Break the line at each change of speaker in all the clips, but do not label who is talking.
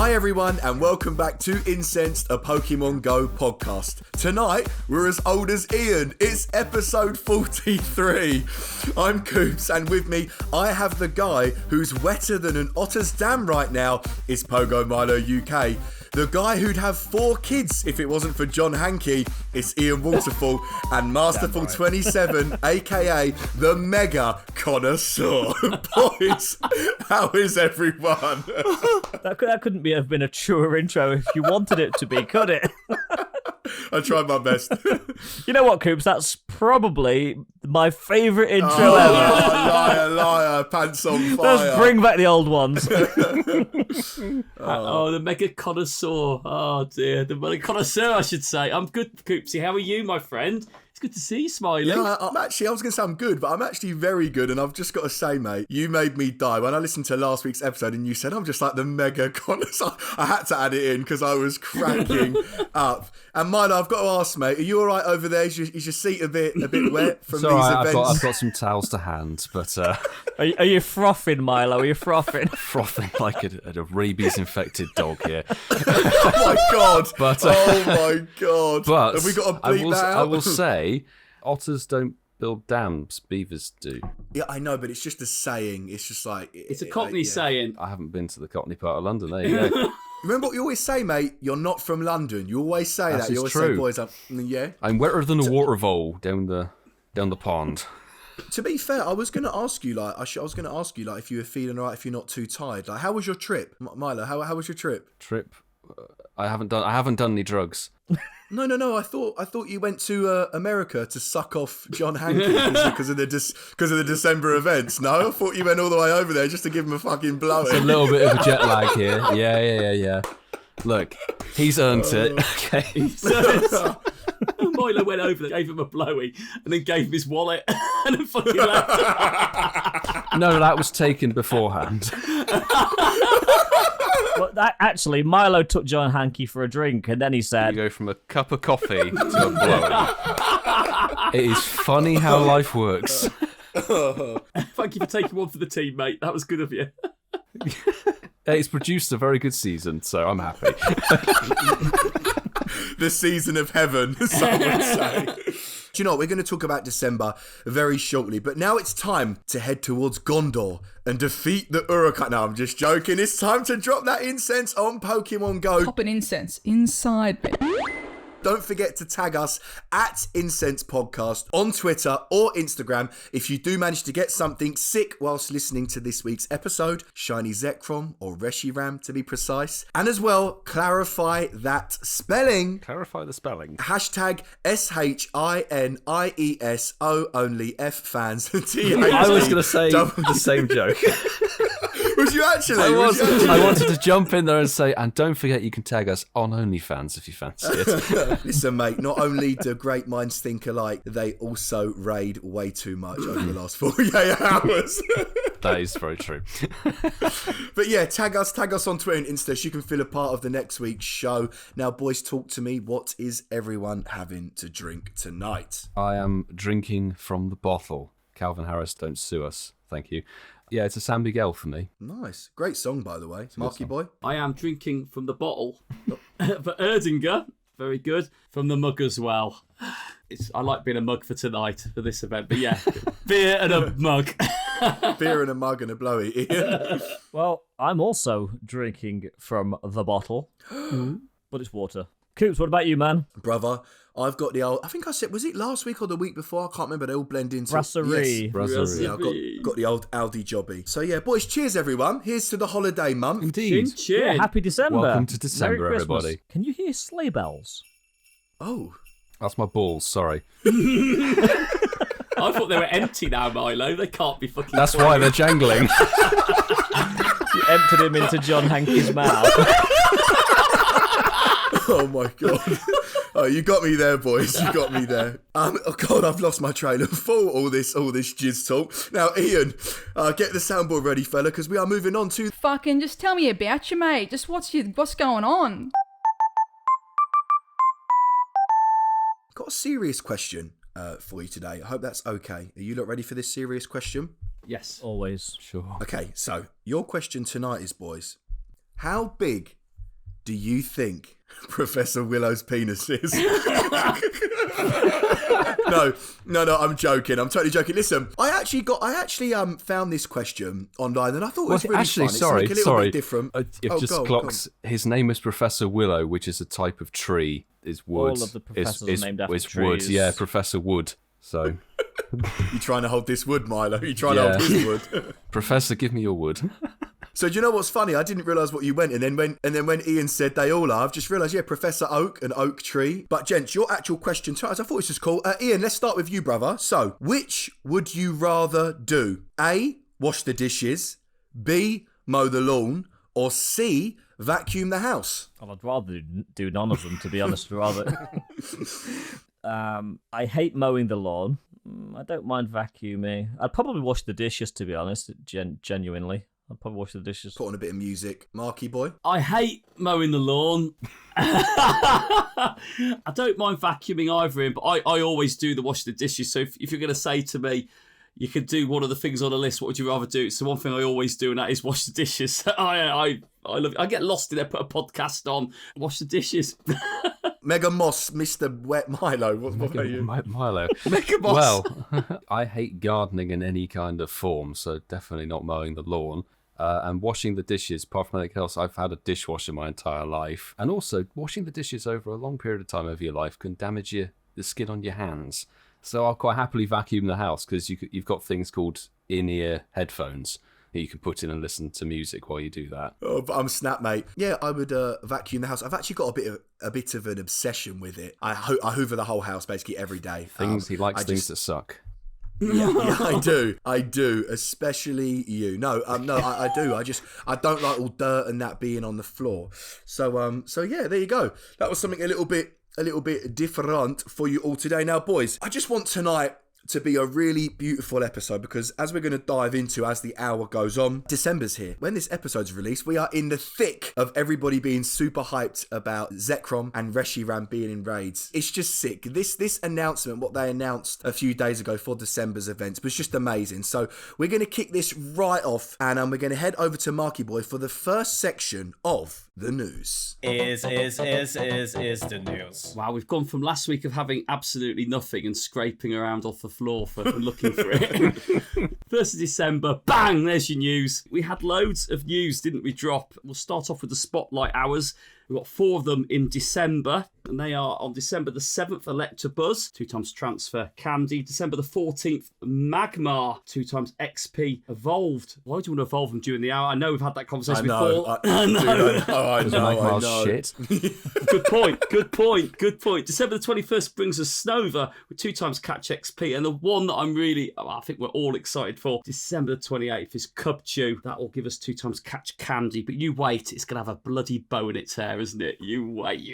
Hi everyone and welcome back to Incensed, a Pokémon GO podcast. Tonight, we're as old as Ian. It's episode 43. I'm Coops and with me, I have the guy who's wetter than an otter's dam right now. It's Pogo Milo UK. The guy who'd have 4 kids if it wasn't for John Hankey. It's Ian Waterfall and Masterful 27, aka the Mega Connoisseur. Boys, how is everyone?
That couldn't have been a truer intro if you wanted it to be, could it?
I tried my best.
You know what, Coops? That's probably my favourite intro ever.
Liar, pants on fire.
Let's bring back the old ones.
The Mega Connoisseur. Oh dear, the Mega Connoisseur, I should say. I'm good, Coopsy. How are you, my friend? It's good to see you smiling.
Yeah, I was going to say I'm good, but I'm actually very good, and I've just got to say, mate, you made me die. When I listened to last week's episode and you said I'm just like the Mega Connoisseur, I had to add it in because I was cracking up. And Milo, I've got to ask, mate, are you all right over there? Is your seat a bit wet from these events?
I've got some towels to hand, but...
Are you frothing, Milo? Are you frothing?
Frothing like a rabies-infected dog here.
Oh, my God. Oh, my God.
But
have we got to bleep that out?
I will say, otters don't build dams, beavers do.
Yeah, I know, but it's just a saying. It's just like...
It's a Cockney saying.
I haven't been to the Cockney part of London, there you go.
Remember what you always say, mate? You're not from London. You always say that. You always
true.
say, boys, yeah.
I'm wetter than a water vole down the pond.
To be fair, I was going to ask you, if you were feeling all right, if you're not too tired. Like, how was your trip, Milo? How was your trip?
I haven't done any drugs.
No. I thought you went to America to suck off John Hankey because of the December events. No, I thought you went all the way over there just to give him a fucking blowing.
It's a little bit of a jet lag here. Yeah. Look, he's earned it. Okay.
Milo went over there, gave him a blowy, and then gave him his wallet, and then fucking left.
No, that was taken beforehand.
Well, actually, Milo took John Hankey for a drink, and then he said...
You go from a cup of coffee to a blowy. It is funny how life works.
Thank you for taking one for the team, mate. That was good of you.
It's produced a very good season, so I'm happy.
The season of heaven, some would say. Do you know what? We're going to talk about December very shortly, but now it's time to head towards Gondor and defeat the Uruk-hai. No, I'm just joking. It's time to drop that incense on Pokemon GO.
Pop an incense inside me.
Don't forget to tag us at Incensed Podcast on Twitter or Instagram if you do manage to get something sick whilst listening to this week's episode, Shiny Zekrom or Reshiram to be precise. And as well, clarify that spelling.
Clarify the spelling.
Hashtag SHINIESO only F fans.
I was going to say the same joke.
Was you actually?
I wanted to jump in there and say, and don't forget you can tag us on OnlyFans if you fancy it.
Listen, mate, not only do great minds think alike, they also raid way too much over the last 48 hours.
That is very true.
But yeah, tag us on Twitter and Insta so you can feel a part of the next week's show. Now, boys, talk to me. What is everyone having to drink tonight?
I am drinking from the bottle. Calvin Harris, don't sue us. Thank you. Yeah, it's a San Miguel for me.
Nice. Great song, by the way. Marky boy.
I am drinking from the bottle for Erdinger. Very good. From the mug as well. I like being a mug for tonight, for this event. But yeah, beer and a mug.
Beer and a mug and a blowy. Ian?
Well, I'm also drinking from the bottle, but it's water. Coops, what about you, man?
Brother, I've got the old... I think I said... Was it last week or the week before? I can't remember. They all blend into...
Brasserie.
Yes.
Brasserie.
Yeah, I've got the old Aldi jobby. So yeah, boys, cheers everyone. Here's to the holiday month.
Indeed.
Chin.
Yeah, happy December.
Welcome to December,
Merry Christmas.
everybody.
Can you hear sleigh bells?
Oh.
That's my balls, sorry.
I thought they were empty now, Milo. They can't be fucking...
That's why they're jangling.
You emptied him into John Hankey's mouth.
Oh my God. Oh, you got me there, boys. You got me there. Oh God, I've lost my train of thought. All this jizz talk. Now, Ian, get the soundboard ready, fella, because we are moving on to...
Fucking just tell me about you, mate. Just what's going on?
Got a serious question for you today. I hope that's okay. Are you lot ready for this serious question?
Yes.
Always.
Sure.
Okay, so your question tonight is, boys, how big do you think Professor Willow's penis is? No, I'm joking. I'm totally joking. Listen, I actually found this question online, and I thought it was really
actually,
fun.
sorry,
it's like a little bit different.
It just clocks. His name is Professor Willow, which is a type of tree. Is wood.
All of the professors are named after trees.
Wood. Yeah, Professor Wood. So
you trying to hold this wood, Milo? You trying to hold this wood?
Professor, give me your wood.
So do you know what's funny? I didn't realise what you went, and then when Ian said they all are, I've just realised, Professor Oak, an oak tree. But gents, your actual question to us, I thought it was just cool. Ian, let's start with you, brother. So, which would you rather do? A, wash the dishes. B, mow the lawn. Or C, vacuum the house?
Well, I'd rather do none of them, to be honest. I hate mowing the lawn. I don't mind vacuuming. I'd probably wash the dishes, to be honest, genuinely. I'd probably wash the dishes.
Put on a bit of music. Marky boy?
I hate mowing the lawn. I don't mind vacuuming either, Ian, but I always do the wash the dishes. So if you're going to say to me, you could do one of the things on the list, what would you rather do? It's the one thing I always do, and that is wash the dishes. I love it. I get lost in there, put a podcast on, wash the dishes.
Mega Moss, Mr. Wet Milo. What about you?
Milo.
Mega Moss.
Well, I hate gardening in any kind of form, so definitely not mowing the lawn. And washing the dishes, apart from anything else, I've had a dishwasher my entire life. And also, washing the dishes over a long period of time over your life can damage the skin on your hands. So I'll quite happily vacuum the house, because you've got things called in-ear headphones that you can put in and listen to music while you do that.
Oh, but I'm snap, mate. Yeah, I would vacuum the house. I've actually got a bit of an obsession with it. I hoover the whole house basically every day.
He likes things that suck.
Yeah, I do, especially you. No, I do. I don't like all dirt and that being on the floor. So yeah, there you go. That was something a little bit different for you all today. Now, boys, I just want tonight to be a really beautiful episode, because as we're going to dive into as the hour goes on, December's here. When this episode's released, we are in the thick of everybody being super hyped about Zekrom and Reshiram being in raids. It's just sick. This announcement, what they announced a few days ago for December's events, was just amazing. So we're going to kick this right off, and we're going to head over to Marky Boy for the first section of the news.
Is the news.
Wow, we've gone from last week of having absolutely nothing and scraping around off the floor for looking for it. 1st of December, bang, there's your news. We had loads of news, didn't we, drop? We'll start off with the spotlight hours. We've got 4 of them in December, and they are on December the 7th, Electabuzz, 2x transfer Candy. December the 14th, Magmar, 2x XP Evolved. Why do you want to evolve them during the hour? I know we've had that conversation before.
I know.
Shit.
Good point. December the 21st brings us Snova with 2x Catch XP, and the one that I think we're all excited for, December the 28th, is Cubchew. That will give us 2x Catch Candy, but you wait, it's going to have a bloody bow in its hair, isn't it? You wait.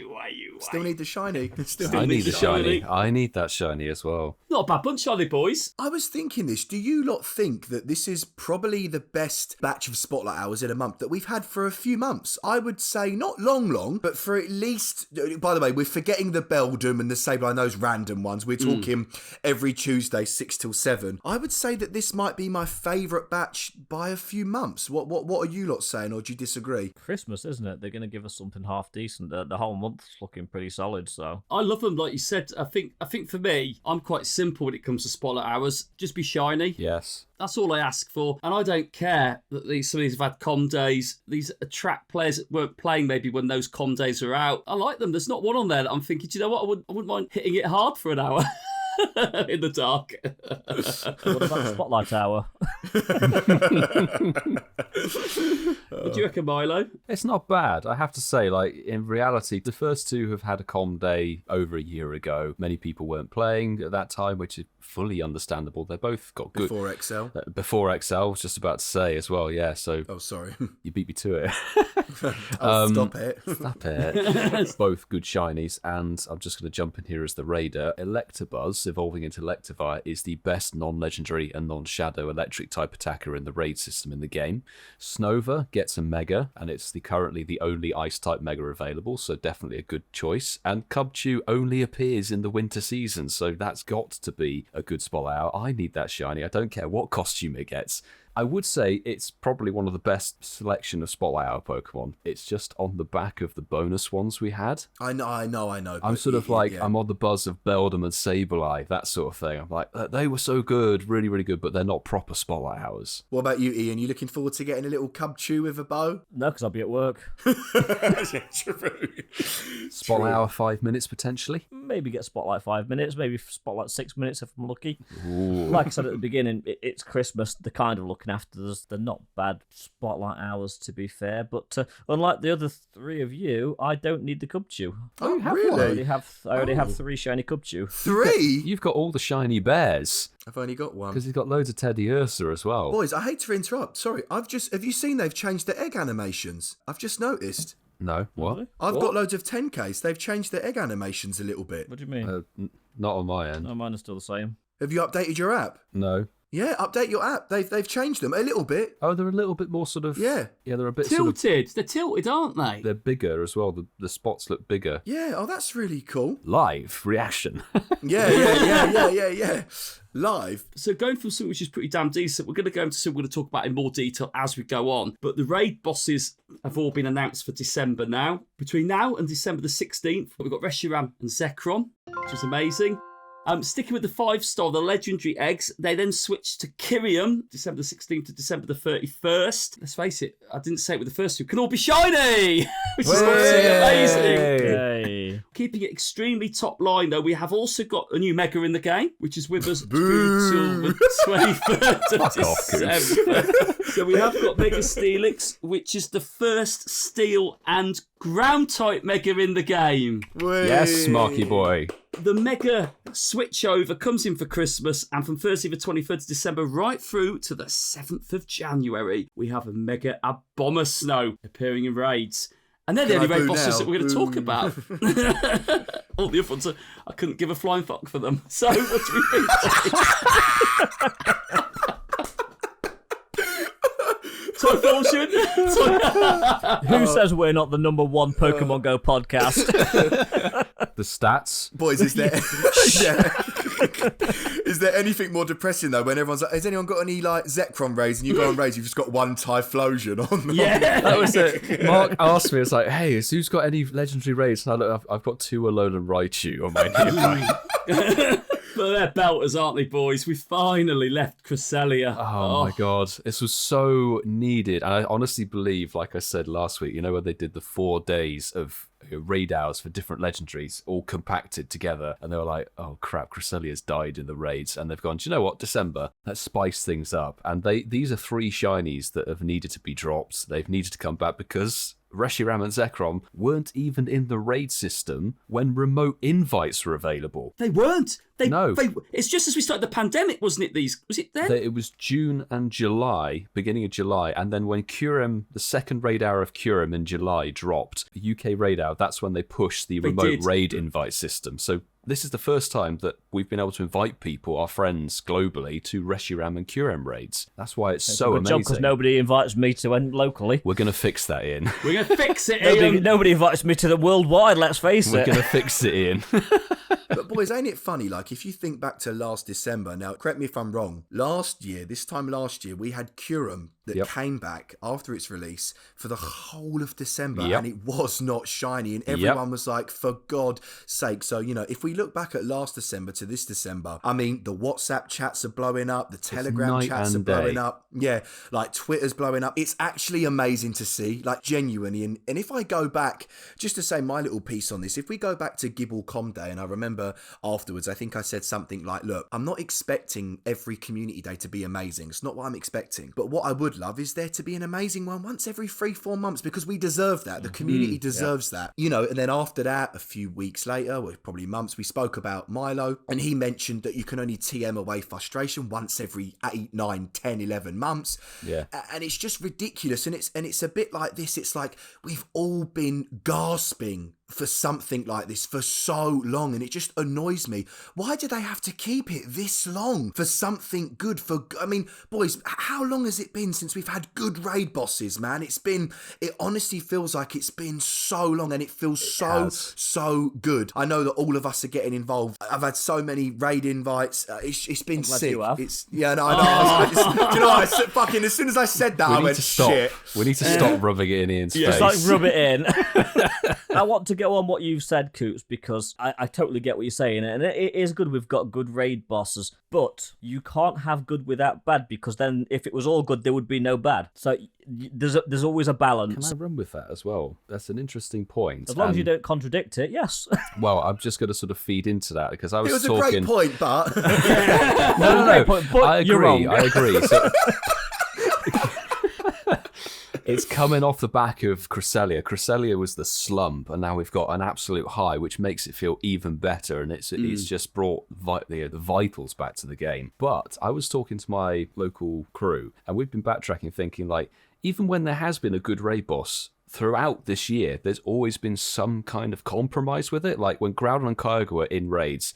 Still need the shiny.
I need the shiny. I need that shiny as well.
Not a bad bunch, are they, boys?
I was thinking this. Do you lot think that this is probably the best batch of Spotlight Hours in a month that we've had for a few months? I would say not long, but for at least... By the way, we're forgetting the Beldum and the Sableye, those random ones. We're talking every Tuesday, 6 till 7. I would say that this might be my favourite batch by a few months. What are you lot saying, or do you disagree?
Christmas, isn't it? They're going to give us something half decent. The whole month's looking pretty solid, so...
I love them, like you said. I think for me, I'm quite simple when it comes to Spotlight Hours. Just be shiny.
Yes.
That's all I ask for. And I don't care that some of these have had com days. These attract players that weren't playing maybe when those com days are out. I like them. There's not one on there that I'm thinking, do you know what? I wouldn't mind hitting it hard for an hour. In the dark.
What about the Spotlight Hour?
What do you reckon, Milo?
It's not bad. I have to say, like, in reality, the first 2 have had a com day over a year ago. Many people weren't playing at that time, which is fully understandable. They both got good.
Before XL?
Before XL, I was just about to say as well, yeah. So
Oh, sorry.
you beat me to it.
Stop it.
Stop it. Both good shinies, and I'm just going to jump in here as the raider. Electabuzz, evolving into Electivire, is the best non-legendary and non-shadow electric type attacker in the raid system in the game. Snova gets a Mega, and it's currently the only ice type Mega available, so definitely a good choice. And Cubchew only appears in the winter season, so that's got to be a good spot out. I need that shiny. I don't care what costume it gets. I would say it's probably one of the best selection of Spotlight Hour Pokemon. It's just on the back of the bonus ones we had.
I know.
I'm sort of like, I'm on the buzz of Beldum and Sableye, that sort of thing. I'm like, they were so good, really, really good, but they're not proper Spotlight Hours.
What about you, Ian? You looking forward to getting a little cub chew with a bow?
No, because I'll be at work.
Yeah, true.
Spotlight Hour 5 minutes, potentially?
Maybe get Spotlight 5 minutes, maybe Spotlight 6 minutes if I'm lucky. Ooh. Like I said at the beginning, it's Christmas. They're kind of looking after us. They're not bad Spotlight hours, to be fair. But unlike the other three of you, I don't need the Cubchew.
Oh,
I
really?
already have 3 shiny Cubchew.
3?
You've got all the shiny bears.
I've only got one.
Because he's got loads of Teddy Ursa as well.
Boys, I hate to interrupt. Sorry, have you seen they've changed the egg animations? I've just noticed.
No, what?
Really?
I've got loads of 10Ks. They've changed the egg animations a little bit.
What do you mean?
Not on my end.
No, mine is still the same.
Have you updated your app?
No.
Yeah, update your app. They've changed them a little bit.
Oh, they're a little bit more sort of...
Yeah.
Yeah, they're a bit
tilted. They're tilted, aren't they?
They're bigger as well. The spots look bigger.
Yeah, oh, that's really cool.
Live reaction.
Yeah. Live.
So going from something which is pretty damn decent, we're going to go into something we're going to talk about in more detail as we go on. But the raid bosses have all been announced for December now. Between now and December the 16th, we've got Reshiram and Zekrom, which is amazing. Sticking with the 5-star, the legendary eggs, they then switched to Kyrium, December the 16th to December the 31st. Let's face it, I didn't say it with the first two. Can all be shiny! Which is absolutely amazing.
Yay.
Keeping it extremely top line, though, we have also got a new Mega in the game, which is with us through till the 23rd of December. So we have got Mega Stelix, which is the first steel and ground type Mega in the game.
Yes, Marky boy.
The Mega switchover comes in for Christmas, and from Thursday the 23rd of December right through to the 7th of January, we have a Mega Abomasnow appearing in raids. And they're the only raid bosses that we're going to talk about. All the other ones, I couldn't give a flying fuck for them. So, what do we think? So,
Who says we're not the number 1 Pokemon Go podcast?
The stats.
Boys, is there... Is there anything more depressing, though, when everyone's like, has anyone got any, like, Zekrom raids? And you go on raids, you've just got one Typhlosion on them.
Yeah.
That was it. Mark asked me, it's like, hey, who's got any legendary raids? And I look, I've got 2 Alolan and Raichu on my nearby.
But they're belters, aren't they, boys? We finally left Cresselia.
Oh my god, this was so needed. And I honestly believe, like I said last week, you know, where they did the 4 days of raid hours for different legendaries all compacted together, and they were like, oh crap, Cresselia's died in the raids, and they've gone, do you know what, December, let's spice things up. And these are 3 shinies that have needed to be dropped. They've needed to come back because Reshiram and Zekrom weren't even in the raid system when remote invites were available.
They weren't.
No.
It's just as we started the pandemic, wasn't it? Was it then?
It was June and July, beginning of July, and then when Kyurem, the second raid hour of Kyurem in July dropped, the UK raid hour, that's when they pushed the remote raid invite system. So this is the first time that we've been able to invite people, our friends globally, to Reshiram and Kyurem raids. That's why it's so amazing.
Because nobody invites me to end locally.
We're going to fix that, Ian.
We're going to fix it, Ian.
Nobody invites me to the worldwide, let's face it.
We're going to fix it, Ian.
But boys, ain't it funny, like, if you think back to last December, now, correct me if I'm wrong, this time last year, we had Kyurem that came back after its release for the whole of December, and it was not shiny, and everyone was like, for God's sake. So, you know, if we look back at last December to this December, I mean, the WhatsApp chats are blowing up, the Telegram chats are blowing up, like Twitter's blowing up. It's actually amazing to see, like, genuinely. And if I go back, just to say my little piece on this, if we go back to Gibble.com Day, and I remember afterwards, I think I said something like, look, I'm not expecting every community day to be amazing. It's not what I'm expecting. But what I would love is there to be an amazing one once every 3-4 months, because we deserve that. The community deserves that. You know, and then after that, a few weeks later, or probably months, we spoke about Milo, and he mentioned that you can only TM away frustration once every 8, 9, 10, 11 months. Yeah. And it's just ridiculous. And it's a bit like this. It's like we've all been gasping for something like this for so long, and it just annoys me. Why do they have to keep it this long for something good? I mean, boys, how long has it been since we've had good raid bosses, man? It honestly feels like it's been so long, and it feels so good. I know that all of us are getting involved. I've had so many raid invites. It's been sick.
You have.
I know. Do you know what? Fucking as soon as I said that, I went, shit.
We need to stop rubbing it in Ian's face.
Just like rub it in. I want to go on what you've said, Coops, because I totally get what you're saying, and it is good we've got good raid bosses, but you can't have good without bad, because then if it was all good, there would be no bad. So there's always a balance.
Can I run with that as well? That's an interesting point.
As long as you don't contradict it, yes.
Well, I'm just going to sort of feed into that because I was
It was
talking...
a great point, but...
No.
Point, but
I
you're wrong.
agree. So... It's coming off the back of Cresselia. Cresselia was the slump, and now we've got an absolute high, which makes it feel even better, and it's just brought the vitals back to the game. But I was talking to my local crew, and we've been backtracking, thinking, like, even when there has been a good raid boss throughout this year, there's always been some kind of compromise with it. Like, when Groudon and Kyogre were in raids,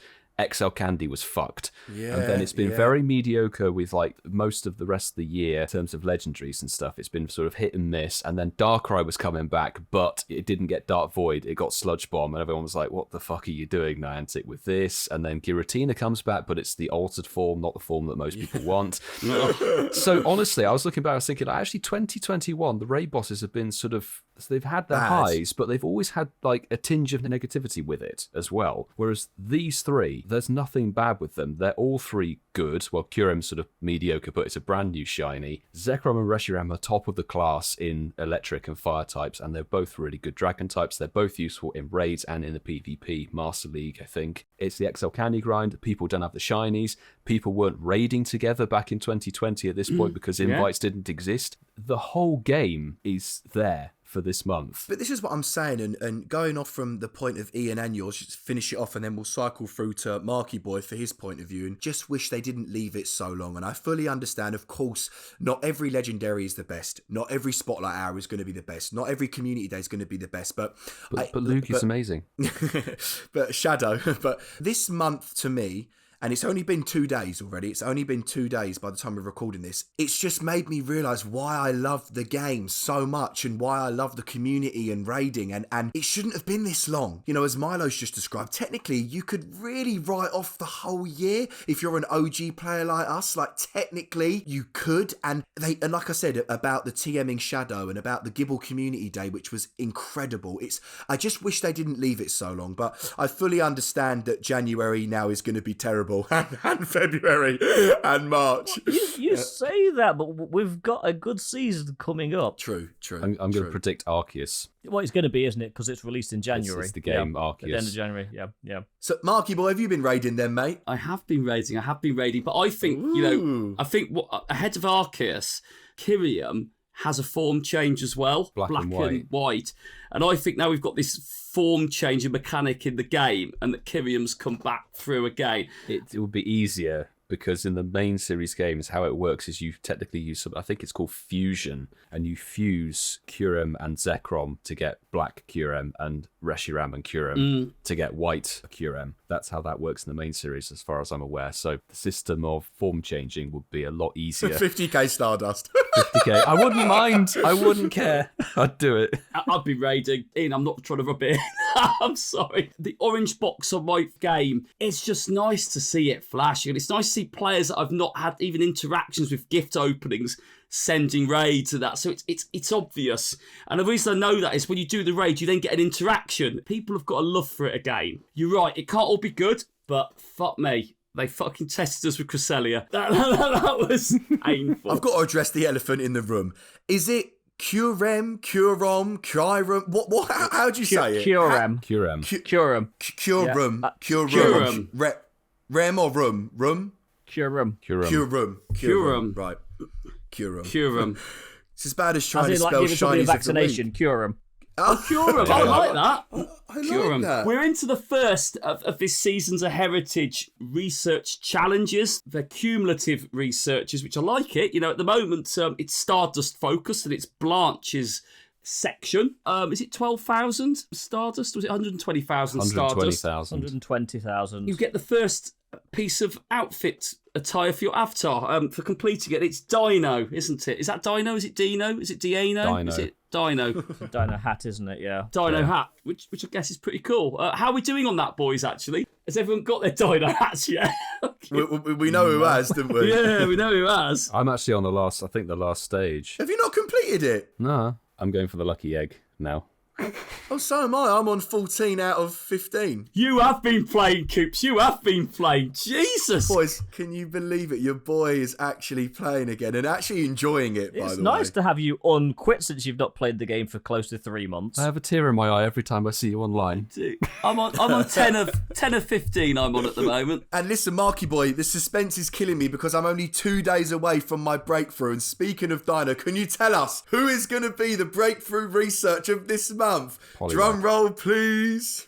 XL Candy was fucked.
Yeah,
and then it's been very mediocre with like most of the rest of the year in terms of legendaries and stuff. It's been sort of hit and miss. And then Darkrai was coming back, but it didn't get Dark Void. It got Sludge Bomb, and everyone was like, what the fuck are you doing, Niantic, with this? And then Giratina comes back, but it's the altered form, not the form that most people want. So honestly, I was looking back, I was thinking, actually 2021, the raid bosses have been sort of, they've had their highs, but they've always had like a tinge of negativity with it as well. Whereas these three, there's nothing bad with them. They're all three good. Well, Kyurem's sort of mediocre, but it's a brand new shiny. Zekrom and Reshiram are top of the class in electric and fire types, and they're both really good dragon types. They're both useful in raids and in the PvP Master League, I think. It's the XL Candy grind. People don't have the shinies. People weren't raiding together back in 2020 at this point because invites didn't exist. The whole game is there for this month.
But this is what I'm saying, and going off from the point of Ian and yours, just finish it off, and then we'll cycle through to Marky Boy for his point of view, and just wish they didn't leave it so long. And I fully understand, of course, not every legendary is the best, not every spotlight hour is going to be the best, not every community day is going to be the best, but
Luke is amazing.
But Shadow, but this month to me, and it's only been 2 days already. It's only been 2 days by the time we're recording this. It's just made me realise why I love the game so much and why I love the community and raiding. And it shouldn't have been this long. You know, as Milo's just described, technically you could really write off the whole year if you're an OG player like us. Like, technically you could. And like I said about the TMing Shadow and about the Gibble Community Day, which was incredible. I just wish they didn't leave it so long. But I fully understand that January now is going to be terrible. And February and March.
You say that, but we've got a good season coming up.
True.
I'm going to predict Arceus.
Well, it's going to be, isn't it? Because it's released in January.
It's the game, Arceus.
At the end of January, yeah.
So, Marky Boy, have you been raiding them, mate?
I have been raiding, but I think, ahead of Arceus, Kyurem has a form change as well.
Black and
white. And I think now we've got this form changing mechanic in the game, and that Kyurem's come back through again.
It would be easier because in the main series games, how it works is you technically use some, I think it's called fusion, and you fuse Kyurem and Zekrom to get black Kyurem and Reshiram and Kyurem to get white Kyurem. That's how that works in the main series as far as I'm aware. So the system of form changing would be a lot easier.
50k Stardust.
50k. I wouldn't mind. I wouldn't care. I'd do it.
I'd be raiding. Ian, I'm not trying to rub it in. I'm sorry. The orange box on my game, it's just nice to see it flashing. And it's nice to see players that I've not had even interactions with gift openings sending raids and that. So it's obvious. And the reason I know that is when you do the raid, you then get an interaction. People have got a love for it again. You're right, it can't all be good, but fuck me. They fucking tested us with Cresselia. That was painful.
I've got to address the elephant in the room. Is it Kyurem, What? How do you say it?
Kyurem.
Rem or rum?
Kyurem.
Right. Kyurem. It's as bad as
As
trying
in,
to
like,
spell
giving somebody a
Shinies of the
vaccination.
week.
Kyurem.
Oh, Kyurem. I like that.
I like that.
We're into the first of this season's of Heritage research challenges. They're cumulative researches, which I like it. You know, at the moment, it's Stardust focused and it's Blanche's section. Is it 12,000 Stardust? Was it 120,000 Stardust?
120,000.
You get the first piece of outfit attire for your avatar for completing it. It's Dino, isn't it? Is that Dino? Is it Dino? Is it Diano?
Dino.
Is it Dino?
Dino hat, isn't it? Yeah.
Dino
Yeah.
hat, which I guess is pretty cool. How are we doing on that, boys, actually? Has everyone got their Dino hats yet?
We know who has, didn't we?
Yeah, we know who has.
I'm actually on the last stage.
Have you not completed it?
No, I'm going for the lucky egg now.
Oh, so am I. I'm on 14 out of 15.
You have been playing, Coops. You have been playing. Jesus.
Boys, can you believe it? Your boy is actually playing again and actually enjoying it, by
It's
the
nice
way.
to have you unquit since you've not played the game for close to 3 months.
I have a tear in my eye every time I see you online.
I'm on 10 of 15 I'm on at the moment.
And listen, Marky boy, the suspense is killing me because I'm only 2 days away from my breakthrough. And speaking of Dino, can you tell us who is going to be the breakthrough research of this month?
Polywag.
Drum roll, please.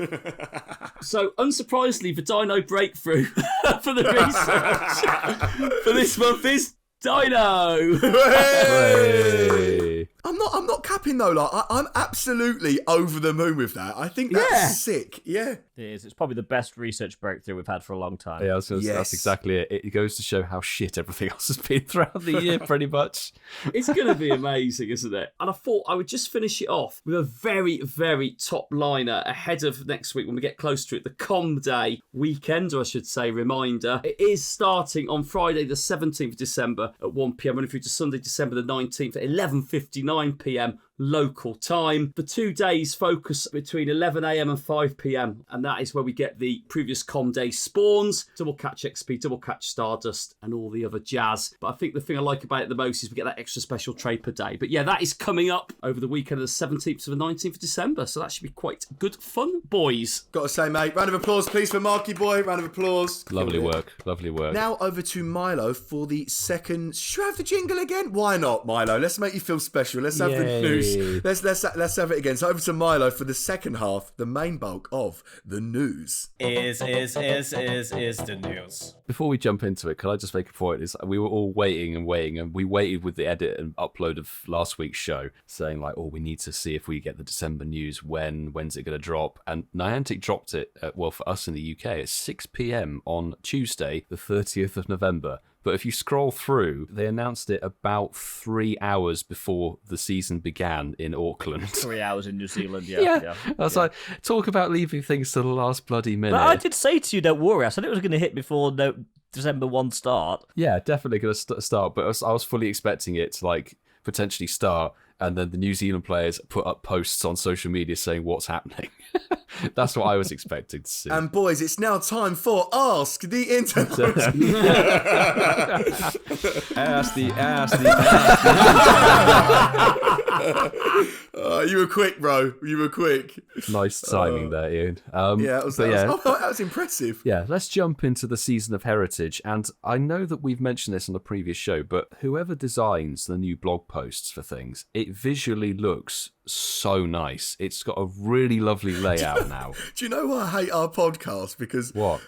So, unsurprisingly, the Dino breakthrough for the research for this month is Dino.
Hey!
I'm not capping though. Like I'm absolutely over the moon with that. I think that's
Yeah.
sick. Yeah.
It is. It's probably the best research breakthrough we've had for a long time.
Yeah, I was gonna say,
Yes.
that's exactly it. It goes to show how shit everything else has been throughout the year, pretty much.
It's going to be amazing, isn't it? And I thought I would just finish it off with a very, very top liner ahead of next week when we get close to it. The Com Day weekend, or I should say, reminder. It is starting on Friday, the 17th of December at 1 p.m, running through to Sunday, December the 19th at 11:59 p.m. local time. The 2 days focus between 11 a.m. and 5 p.m. and that is where we get the previous Com Day spawns, double catch XP, double catch Stardust and all the other jazz. But I think the thing I like about it the most is we get that extra special trade per day. But yeah, that is coming up over the weekend of the 17th to the 19th of December, so that should be quite good fun, boys.
Gotta say, mate, round of applause, please, for Marky boy. Round of applause.
Lovely
Cool.
work. Lovely work.
Now over to Milo for the second. Should I have the jingle again? Why not, Milo? Let's make you feel special. Let's have the
Yay.
news. Let's have it again. So over to Milo for the second half, the main bulk of the news.
Is the news.
Before we jump into it, can I just make a point? Is we were all waiting, and we waited with the edit and upload of last week's show, saying like, oh, we need to see if we get the December news. When's it going to drop? And Niantic dropped it, well, for us in the UK, at 6 p.m. on Tuesday, the 30th of November. But if you scroll through, they announced it about 3 hours before the season began in Auckland.
3 hours in New Zealand, yeah.
I was like, talk about leaving things to the last bloody minute.
But I did say to you, don't worry. I said it was going to hit before December 1 start.
Yeah, definitely going to start. But I was fully expecting it to like potentially start, and then the New Zealand players put up posts on social media saying what's happening. That's what I was expecting to see.
And boys, it's now time for Ask the Internet.
Ask the.
You were quick, bro. You were quick.
Nice timing there, Ian.
Yeah, that was impressive.
Yeah, let's jump into the Season of Heritage. And I know that we've mentioned this on the previous show, but whoever designs the new blog posts for things, it visually looks so nice. It's got a really lovely layout now.
Do you know why I hate our podcast? Because
What?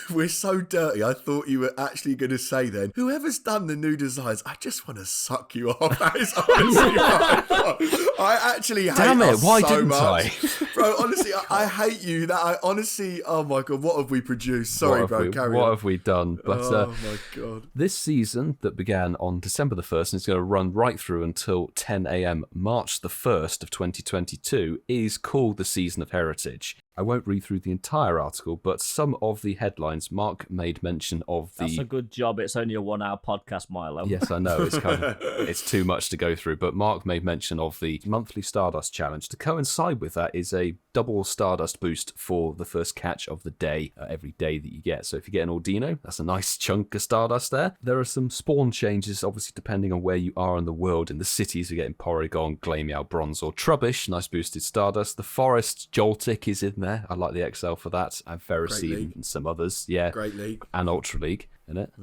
we're so dirty. I thought you were actually going to say then, whoever's done the new designs, I just want to suck you off. That is honestly what I thought. I actually hate
Damn it,
us
why
so
didn't
much.
I?
Bro, honestly, I hate you. That I honestly, oh my God, what have we produced? Sorry, bro, carry
what
on.
have we done? But
Oh my God.
this season that began on December the 1st and is going to run right through until 10 a.m. March the 1st of 2022 is called the Season of Heritage. I won't read through the entire article, but some of the headlines, Mark made mention of the...
That's a good job. It's only a 1 hour podcast, Milo.
Yes, I know, it's kind of it's too much to go through, but Mark made mention of the monthly Stardust challenge. To coincide with that is a double Stardust boost for the first catch of the day, every day that you get. So if you get an Ordino, that's a nice chunk of Stardust there. There are some spawn changes, obviously depending on where you are in the world. In the cities, you're getting Porygon, Glameow, Bronze or Trubbish, nice boosted Stardust. The Forest Joltik is in there. I like the XL for that. And Ferroseed
League.
and some others. Yeah.
Great league.
And Ultra League in it.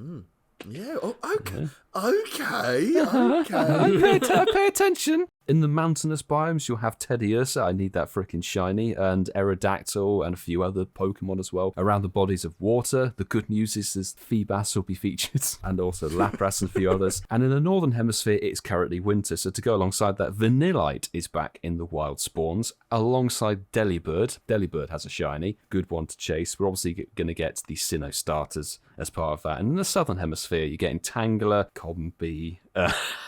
Yeah. Oh, okay. Okay.
I pay attention. In the mountainous biomes, you'll have Teddiursa, I need that frickin' shiny, and Aerodactyl, and a few other Pokemon as well. Around the bodies of water, the good news is Feebas will be featured, and also Lapras and a few others. And in the Northern Hemisphere, it's currently winter, so to go alongside that, Vanillite is back in the wild spawns, alongside Delibird. Delibird has a shiny, good one to chase. We're obviously going to get the Sinnoh starters as part of that. And in the Southern Hemisphere, you're getting Tangela, Combee,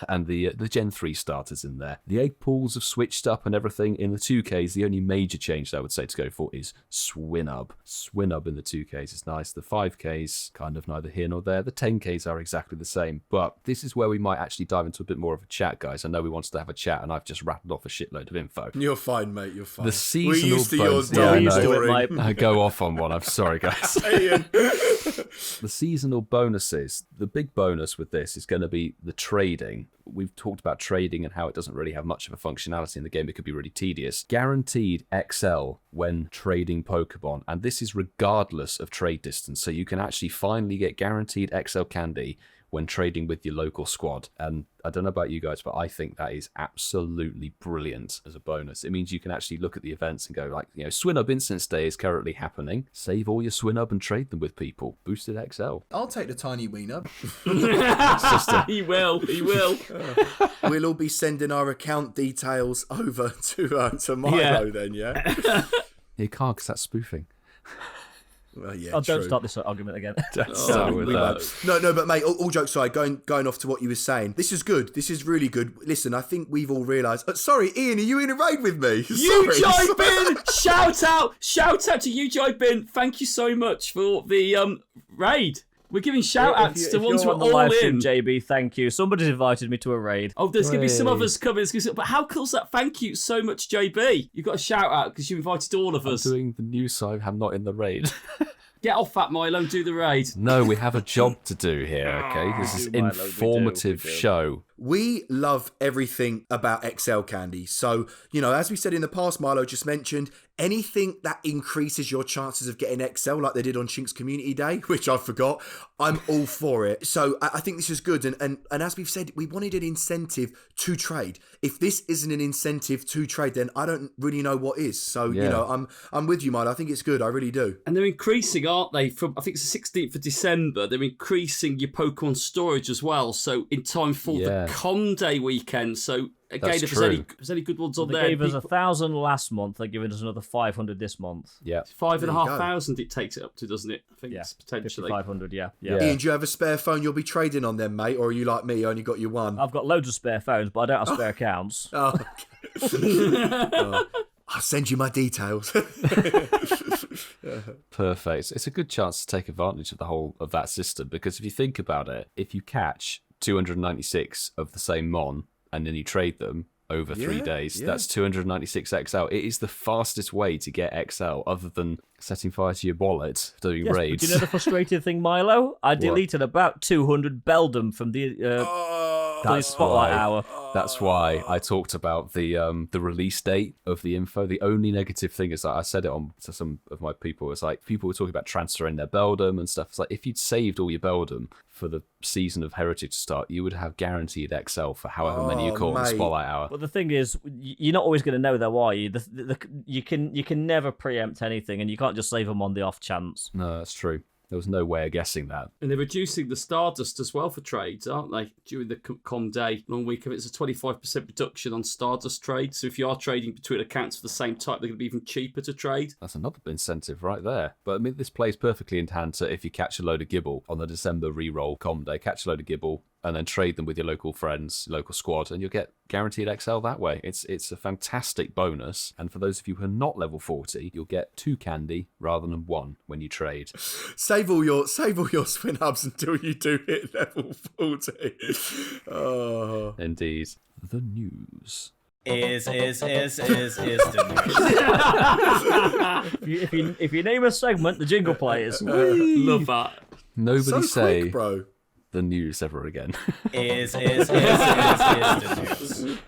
and the Gen 3 starters in there. The egg pools have switched up and everything. In the 2Ks, the only major change that I would say to go for is Swinub. Swinub in the 2Ks is nice. The 5Ks, kind of neither here nor there. The 10Ks are exactly the same. But this is where we might actually dive into a bit more of a chat, guys. I know we wanted to have a chat, and I've just rattled off a shitload of info.
You're fine, mate. You're fine.
The seasonal
We're used to your
bonus-
story.
I go off on one. I'm sorry, guys.
Ian.
The seasonal bonuses. The big bonus with this is going to be the trading. We've talked about trading and how it doesn't really have much of a functionality in the game. It could be really tedious. Guaranteed XL when trading Pokemon. And this is regardless of trade distance. So you can actually finally get guaranteed XL candy when trading with your local squad. And I don't know about you guys, but I think that is absolutely brilliant as a bonus. It means you can actually look at the events and go like, Swinub Incensed Day is currently happening. Save all your Swinub and trade them with people. Boosted XL.
I'll take the tiny wiener.
He will.
We'll all be sending our account details over to Milo then, yeah?
You can't because that's spoofing.
Well, yeah,
Oh, don't
true.
start this argument again.
Start with
We
that.
won't. No, but mate, all jokes aside, going off to what you were saying, this is good. This is really good. Listen, I think we've all realised. Sorry, Ian, are you in a raid with me?
Ujai Bin! Shout out to Ujai Bin. Thank you so much for the raid. We're giving shout outs to ones we're all in.
JB, thank you. Somebody's invited me to a raid.
Oh, there's going to be some
Hey.
others coming. But how cool's that? Thank you so much, JB. You got a shout out because you invited all of
I'm
us.
doing the news side. I'm not in the raid.
Get off that, Milo, and do the raid.
No, we have a job to do here, okay? This is
do, Milo, we do,
informative
we do.
show.
We love everything about XL candy. So, as we said in the past, Milo just mentioned, anything that increases your chances of getting XL, like they did on Chink's Community Day, which I forgot, I'm all for it. So I think this is good. And as we've said, we wanted an incentive to trade. If this isn't an incentive to trade, then I don't really know what is. So,
Yeah.
I'm with you, Milo. I think it's good. I really do.
And they're increasing, aren't they? From I think it's the 16th of December, they're increasing your Pokemon storage as well. So in time for
Yeah.
the Com Day weekend. So again,
That's
if
true.
there's any good ones on
They
there,
gave us
people-
1,000 last month. They're giving us another 500 this month.
Yeah.
5,500 it takes it up to, doesn't it? I think
Yeah,
it's potentially.
5,500, yeah.
Yeah.
Ian, do you have a spare phone you'll be trading on them, mate? Or are you like me, only got your one?
I've got loads of spare phones, but I don't have spare accounts.
Oh, okay. I'll send you my details.
Perfect. It's a good chance to take advantage of the whole of that system because if you think about it, if you catch 296 of the same Mon and then you trade them over 3
Yeah,
days,
yeah.
that's 296 XL. It is the fastest way to get XL other than setting fire to your wallet doing
Yes, but
raids.
do you know the frustrating thing, Milo? I deleted about 200 Beldum from the
That's
Spotlight
why-
Hour.
That's why I talked about the release date of the info. The only negative thing is that I said it on to some of my people. It's like people were talking about transferring their Beldum and stuff. It's like if you'd saved all your Beldum for the season of Heritage to start, you would have guaranteed XL for however many you call in the
mate.
Spotlight Hour.
But the thing is, you're not always going to know though, are you? You can never preempt anything, and you can't just save them on the off chance.
No, that's true. There was no way of guessing that.
And they're reducing the Stardust as well for trades, aren't they? During the Com Day long week of it, it's a 25% reduction on Stardust trades. So if you are trading between accounts of the same type, they're going to be even cheaper to trade.
That's another incentive right there. But I mean, this plays perfectly in hand to if you catch a load of Gibble on the December reroll Com Day, catch a load of Gibble and then trade them with your local friends, local squad, and you'll get guaranteed XL that way. It's a fantastic bonus. And for those of you who are not level 40, you'll get 2 candy rather than 1 when you trade.
Save all your swin hubs until you do hit level 40. Oh.
Indeed. The news.
Is the news.
If you name a segment, the jingle plays.
Love that.
Nobody
So
say
quick, bro.
the news ever again.
Is the news.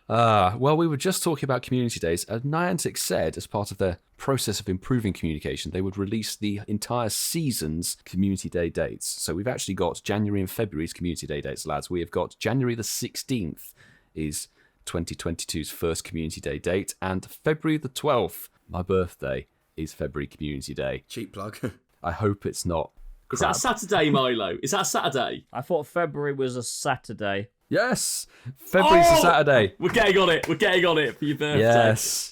Well, we were just talking about community days, and Niantic said, as part of their process of improving communication, they would release the entire season's community day dates. So we've actually got January and February's community day dates, lads. We have got January the 16th is 2022's first community day date, and February the 12th, my birthday, is February community day.
Cheap plug.
I hope it's not
Is that a Saturday, Milo? Is that a Saturday?
I thought February was a Saturday.
Yes! February's a Saturday.
We're getting on it. We're getting on it for your birthday.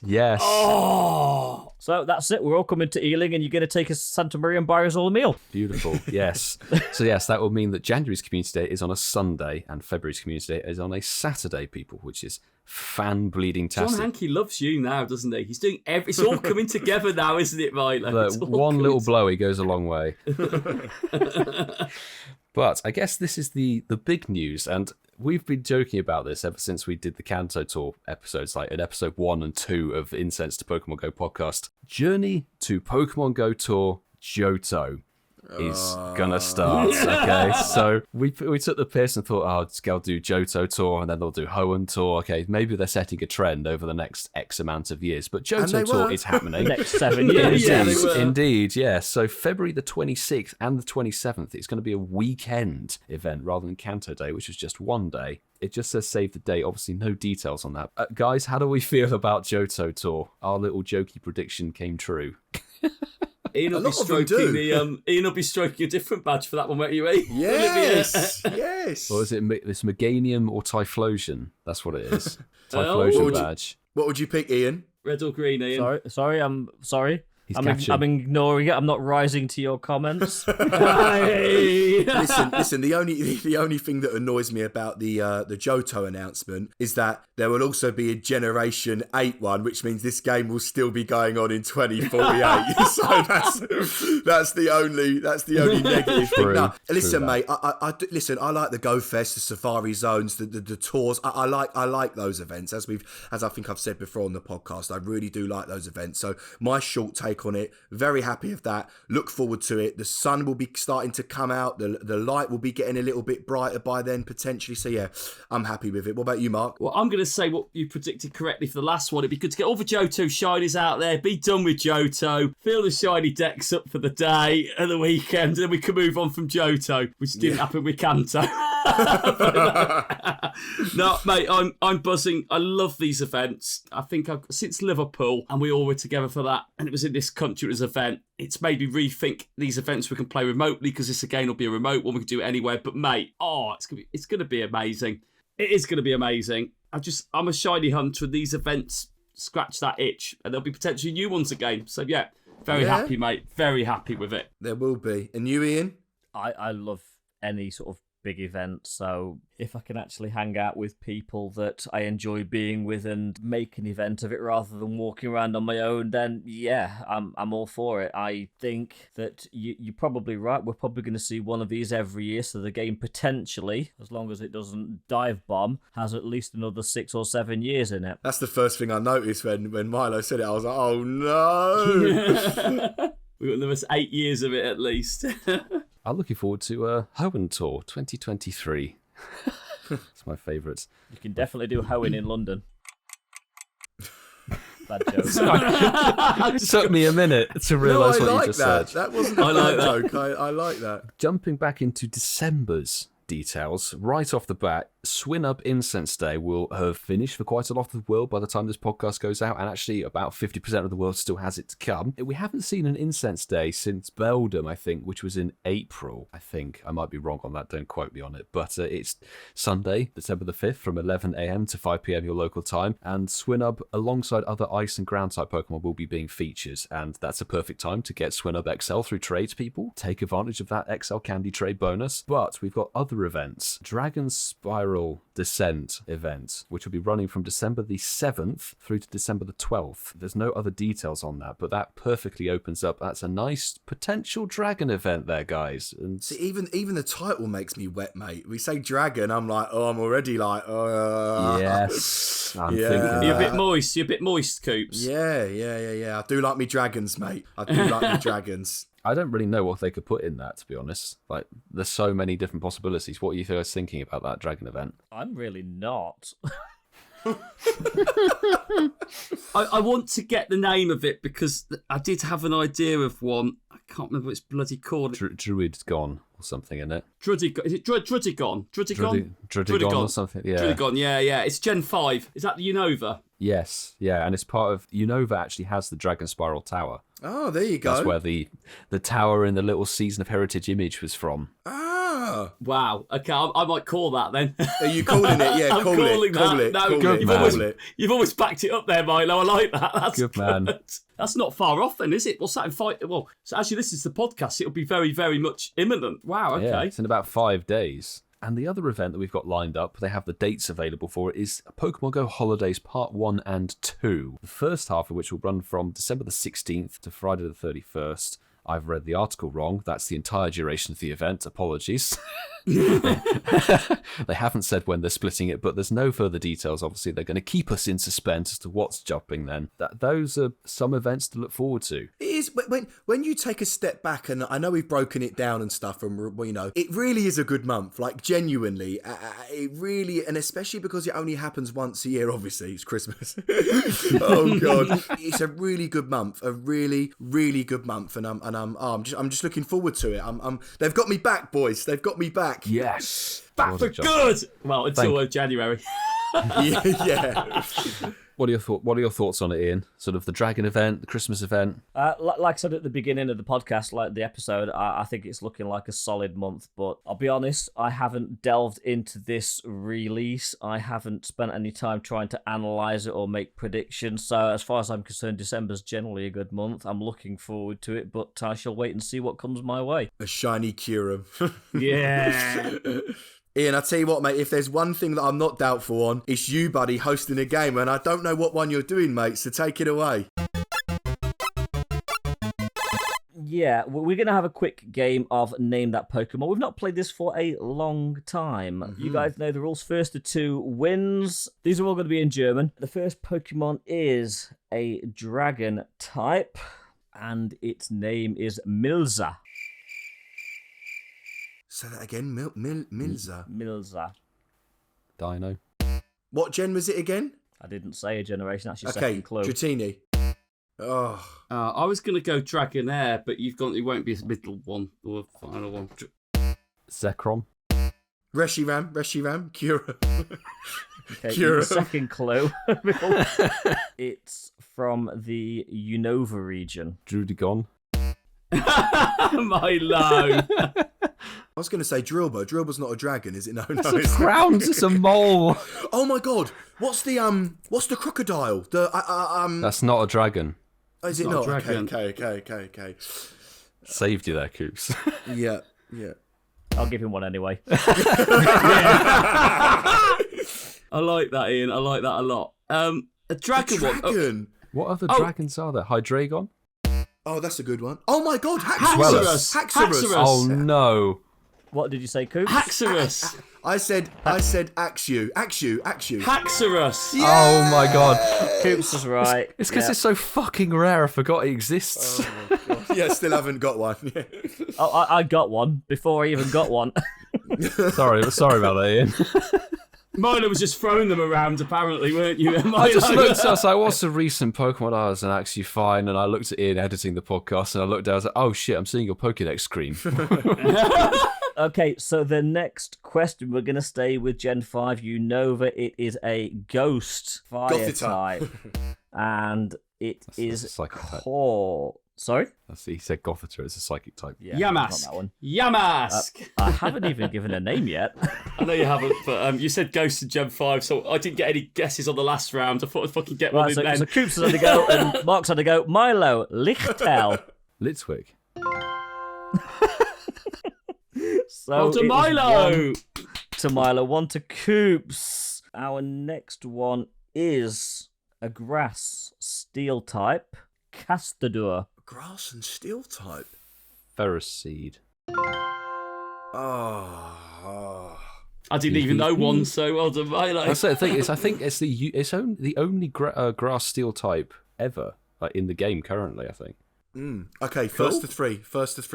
Yes.
Oh!
So that's it. We're all coming to Ealing, and you're going to take us to Santa Maria and buy us all a meal.
Beautiful, yes. So yes, that will mean that January's community day is on a Sunday and February's community day is on a Saturday, people, which is fan-bleeding-tastic.
John Hankey loves you now, doesn't he? He's doing It's all coming together now, isn't it, Milo?
Look, one little blowy goes a long way. But I guess this is the big news, and we've been joking about this ever since we did the Kanto Tour episodes, like in episode 1 and 2 of Incensed to Pokemon Go podcast. Journey to Pokemon Go Tour Johto is gonna start, okay? So we took the piss and thought, they'll do Johto Tour and then they'll do Hoenn Tour. Okay, maybe they're setting a trend over the next X amount of years, but Johto Tour is happening.
Next 7 years.
Indeed, yeah. So February the 26th and the 27th, it's going to be a weekend event rather than Kanto Day, which is just one day. It just says save the date. Obviously, no details on that. Guys, how do we feel about Johto Tour? Our little jokey prediction came true.
Ian will be stroking a different badge for that one, won't you, Ian?
Yes, yes.
Or is it this Meganium or Typhlosion? That's what it is. Typhlosion badge.
What would you pick, Ian?
Red or green, Ian?
Sorry, I'm sorry. I'm ignoring it. I'm not rising to your comments.
Listen. The only thing that annoys me about the Johto announcement is that there will also be a Generation 8 one, which means this game will still be going on in 2048. So that's the only negative thing. No, listen, mate. I like the Go Fest, the Safari Zones, the tours. I like those events. As I think I've said before on the podcast, I really do like those events. So my short take on it, very happy of that. Look forward to it. The sun will be starting to come out. The light will be getting a little bit brighter by then, potentially. So yeah, I'm happy with it. What about you, Mark?
Well, I'm going to say what you predicted correctly for the last one. It'd be good to get all the Johto Shinies out there, be done with Johto, fill the shiny decks up for the day and the weekend, and then we can move on from Johto, which didn't happen with Kanto. No, mate, I'm buzzing. I love these events. I think since Liverpool, and we all were together for that, and it was in this country, it was an event. It's made me rethink these events we can play remotely, because this again will be a remote one. We can do it anywhere. But mate, it's gonna be amazing. It is gonna be amazing. I'm a shiny hunter, and these events scratch that itch, and there'll be potentially new ones again. So yeah, very happy, mate. Very happy with it.
There will be. And you, Ian?
I love any sort of big event, so if I can actually hang out with people that I enjoy being with and make an event of it rather than walking around on my own, then yeah, I'm all for it. I think that you're probably right. We're probably going to see one of these every year, so the game potentially, as long as it doesn't dive bomb, has at least another 6 or 7 years in it.
That's the first thing I noticed when Milo said it. I was like, oh no.
We've got another 8 years of it at least.
I'm looking forward to Hoenn Tour 2023. It's my favourite.
You can definitely do Hoenn in London. Bad joke.
Took me a minute to realise what you just said.
That wasn't a bad joke. I like that.
Jumping back into December's details, right off the bat, Swinub Incense Day will have finished for quite a lot of the world by the time this podcast goes out, and actually about 50% of the world still has it to come. We haven't seen an Incense Day since Beldum, I think, which was in April, I think. I might be wrong on that, don't quote me on it, but it's Sunday, December the 5th from 11 a.m. to 5 p.m. your local time, and Swinub, alongside other ice and ground type Pokemon, will be being featured, and that's a perfect time to get Swinub XL through trades, people. Take advantage of that XL Candy trade bonus. But we've got other events. Dragon Spiral Descent event, which will be running from December the 7th through to December the 12th. There's no other details on that, but that perfectly opens up. That's a nice potential dragon event there, guys. And
see, even the title makes me wet, mate. We say dragon, I'm like, I'm already like,
yes. I'm thinking
You're a bit moist. You're a bit moist, Coops.
Yeah. I do like me dragons, mate. I do like me dragons.
I don't really know what they could put in that, to be honest. Like, there's so many different possibilities. What are you guys thinking about that dragon event?
I'm really not.
I want to get the name of it because I did have an idea of one. I can't remember what it's bloody called.
Druid's Gone or something in it.
Drudigon. Is it Drudigon?
Drudigon or something. Yeah.
Drudigon. Yeah. It's Gen 5. Is that the Unova?
Yes. Yeah, and it's part of Unova. Actually, has the Dragon Spiral Tower.
Oh, there you go.
That's where the tower in the little Season of Heritage image was from.
Ah.
Wow. Okay, I might call that then.
Are you calling it? Yeah,
I'm calling that. No,
Good man.
You've always backed it up there, Milo. I like that. That's
Good man.
That's not far off then, is it? What's that in fight? Well, so actually, this is the podcast. It'll be very, very much imminent. Wow. Okay.
Yeah, it's in about 5 days. And the other event that we've got lined up, they have the dates available for it, is Pokemon GO Holidays Part 1 and 2. The first half of which will run from December the 16th to Friday the 31st. I've read the article wrong. That's the entire duration of the event. Apologies. They haven't said when they're splitting it, but there's no further details. Obviously, they're going to keep us in suspense as to what's jumping then. Those are some events to look forward to.
It is when you take a step back, and I know we've broken it down and stuff, and it really is a good month. Like genuinely, it really, and especially because it only happens once a year. Obviously, it's Christmas. Oh God, it's a really good month, a really, really good month, and I'm just looking forward to it. They've got me back, boys. They've got me back.
Yes.
Back for good. Well, until January.
Yeah.
What are your thoughts on it, Ian? Sort of the Dragon event, the Christmas event?
Like I said at the beginning of the podcast, like the episode, I think it's looking like a solid month. But I'll be honest, I haven't delved into this release. I haven't spent any time trying to analyse it or make predictions. So as far as I'm concerned, December's generally a good month. I'm looking forward to it, but I shall wait and see what comes my way.
A shiny Kyurem.
Yeah.
Ian, I tell you what, mate, if there's one thing that I'm not doubtful on, it's you, buddy, hosting a game, and I don't know what one you're doing, mate, so take it away.
Yeah, we're going to have a quick game of Name That Pokemon. We've not played this for a long time. Mm-hmm. You guys know the rules. First to 2 wins. These are all going to be in German. The first Pokemon is a dragon type, and its name is Milza.
Say that again, Milza.
Milza.
Dino.
What gen was it again?
I didn't say a generation, that's your second clue.
Dratini. Oh.
I was going to go Dragonair, but it won't be a middle one or a final one.
Zekrom.
Reshiram, Kyurem.
Okay, your second clue. It's from the Unova region.
Drudigon.
Milo.
I was going to say Drillbur. Drillbur's not a dragon, is it? No,
it's a ground. It's a mole.
Oh my God! What's the crocodile?
That's not a dragon.
Oh, is it not? Okay.
Saved you there, Coops.
Yeah.
I'll give him one anyway.
I like that, Ian. I like that a lot. A dragon.
Dragon.
What other dragons are there? Hydreigon.
Oh, that's a good one. Oh my God,
Haxorus.
Oh no.
What did you say, Coops?
Haxorus.
I said Axew.
Haxorus.
Yeah!
Oh my God.
Coops is right.
It's because it's so fucking rare. I forgot it exists.
Oh my God. Yeah, still haven't got one. Yeah.
Oh, I got one before I even got one.
Sorry about that, Ian.
Milo was just throwing them around, apparently, weren't you?
I just looked at us. What's the recent Pokemon? I was actually fine, and I looked at Ian editing the podcast, and I looked down. I was like, "Oh shit, I'm seeing your Pokédex screen."
Okay, so the next question, we're going to stay with Gen 5 Unova. It is a ghost fire type. And
That's
is
a psychic type.
core. Sorry?
He said Gothita. It's a psychic type.
Yeah,
Yamask.
not that one.
Yamask.
I haven't even given a name yet.
I know you haven't, but you said Ghost in Gen 5, so I didn't get any guesses on the last round. I thought I'd fucking get one in then.
So Coops is on the go, and Mark's on the go. Milo, Lichtel.
Litzwig.
So
to Milo!
To Milo, 1 to Coops. Our next one is a grass steel type, Castador.
Grass and steel type.
Ferroseed.
Oh.
I didn't even know one, so well done, Milo.
That's the thing. I think it's the only grass steel type ever in the game currently. I think.
Okay, first to three.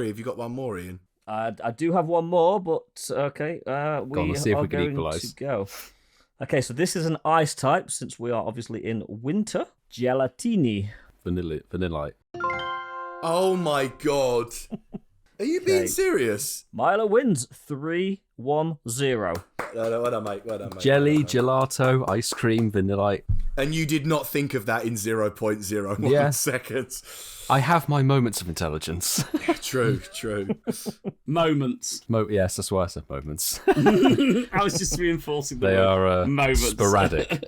Have you got one more, Ian?
I do have one more, but okay.
Let's see if we can equalise.
Go. Okay, so this is an ice type, since we are obviously in winter. Gelatini.
Vanillite.
Oh my god. Are you being serious?
Milo wins 3-1-0.
No, well done, mate.
Jelly, gelato, ice cream, vanillite.
And you did not think of that in 0.01
Yeah.
seconds.
I have my moments of intelligence.
True.
Moments.
Yes, that's why I said moments.
I was just reinforcing the
They
word
are
moments.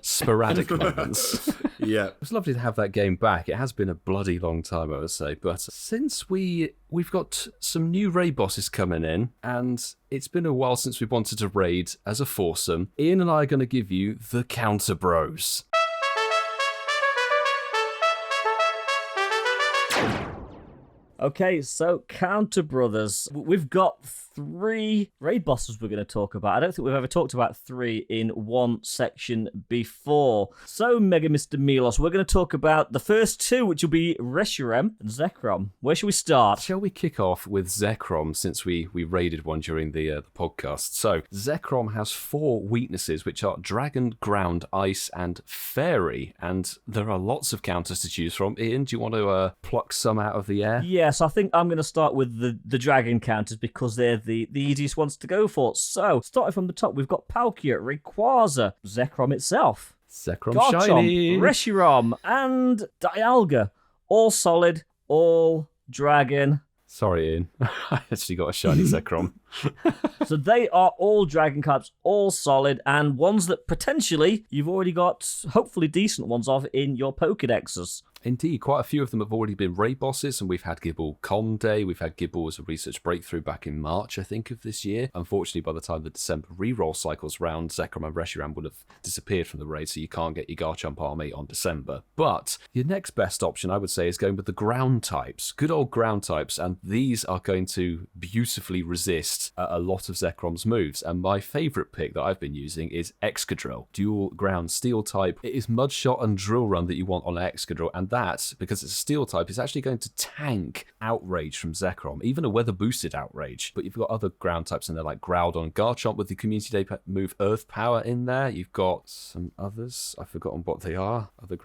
sporadic moments.
Yeah.
It was lovely to have that game back. It has been a bloody long time, I would say. But since we've got some new raid bosses coming in, and it's been a while since we wanted to raid as a foursome, Ian and I are going to give you the Counter Bros.
Okay, so Counter Brothers. We've got 3 raid bosses we're going to talk about. I don't think we've ever talked about 3 in one section before. So, Mega Mr. Milos, we're going to talk about the first 2, which will be Reshiram and Zekrom. Where should we start?
Shall we kick off with Zekrom, since we raided one during the podcast? So, Zekrom has 4 weaknesses, which are Dragon, Ground, Ice, and Fairy. And there are lots of counters to choose from. Ian, do you want to pluck some out of the air?
Yes, I think I'm going to start with the dragon counters because they're the easiest ones to go for. So, starting from the top, we've got Palkia, Rayquaza, Zekrom itself,
Zekrom
Garchomp,
Shiny.
Reshiram, and Dialga. All solid, all dragon.
Sorry, Ian. I actually got a shiny Zekrom.
So they are all dragon types, all solid, and ones that potentially you've already got, hopefully decent ones of, in your Pokedexes.
Indeed, quite a few of them have already been raid bosses, and we've had Gibble Con Day, we've had Gibble as a research breakthrough back in March, I think, of this year. Unfortunately, by the time the December reroll cycles round, Zekrom and Reshiram would have disappeared from the raid, so you can't get your Garchomp army on December. But your next best option, I would say, is going with the ground types. Good old ground types, and these are going to beautifully resist a lot of Zekrom's moves. And my favourite pick that I've been using is Excadrill. Dual ground steel type. It is Mudshot and Drill Run that you want on Excadrill, and that, because it's a steel type, is actually going to tank Outrage from Zekrom, even a weather boosted Outrage. But you've got other ground types in there like Groudon, Garchomp with the Community Day move Earth Power in there. You've got some others, I've forgotten what they are. Other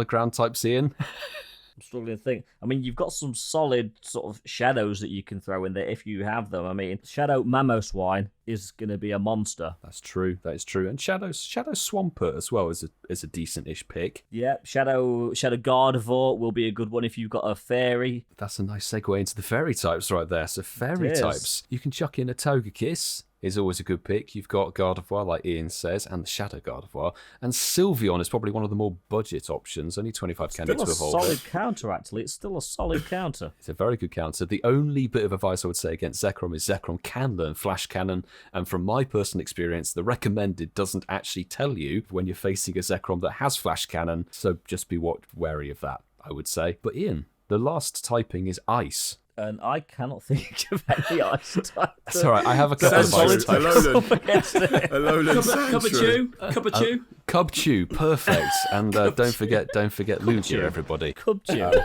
ground types, Ian.
I'm struggling to think. I mean, you've got some solid sort of shadows that you can throw in there if you have them. I mean, Shadow Mamoswine is going to be a monster.
That's true. That is true. And Shadow Swampert as well is a decent-ish pick.
Yeah, Shadow Gardevoir will be a good one if you've got a fairy.
That's a nice segue into the fairy types right there. So fairy types, you can chuck in a Togekiss. Is always a good pick. You've got Gardevoir, like Ian says, and the Shadow Gardevoir. And Sylveon is probably one of the more budget options. Only 25 candy to evolve.
Still a solid counter, actually. It's still a solid counter.
It's a very good counter. The only bit of advice I would say against Zekrom is Zekrom can learn Flash Cannon. And from my personal experience, the recommended doesn't actually tell you when you're facing a Zekrom that has Flash Cannon. So just be wary of that, I would say. But Ian, the last typing is Ice.
And I cannot think of any ice type.
That's all right. I have a couple of ice types.
Cubachoo.
Cubchoo, perfect. And don't forget Lugia, everybody.
Cubchoo.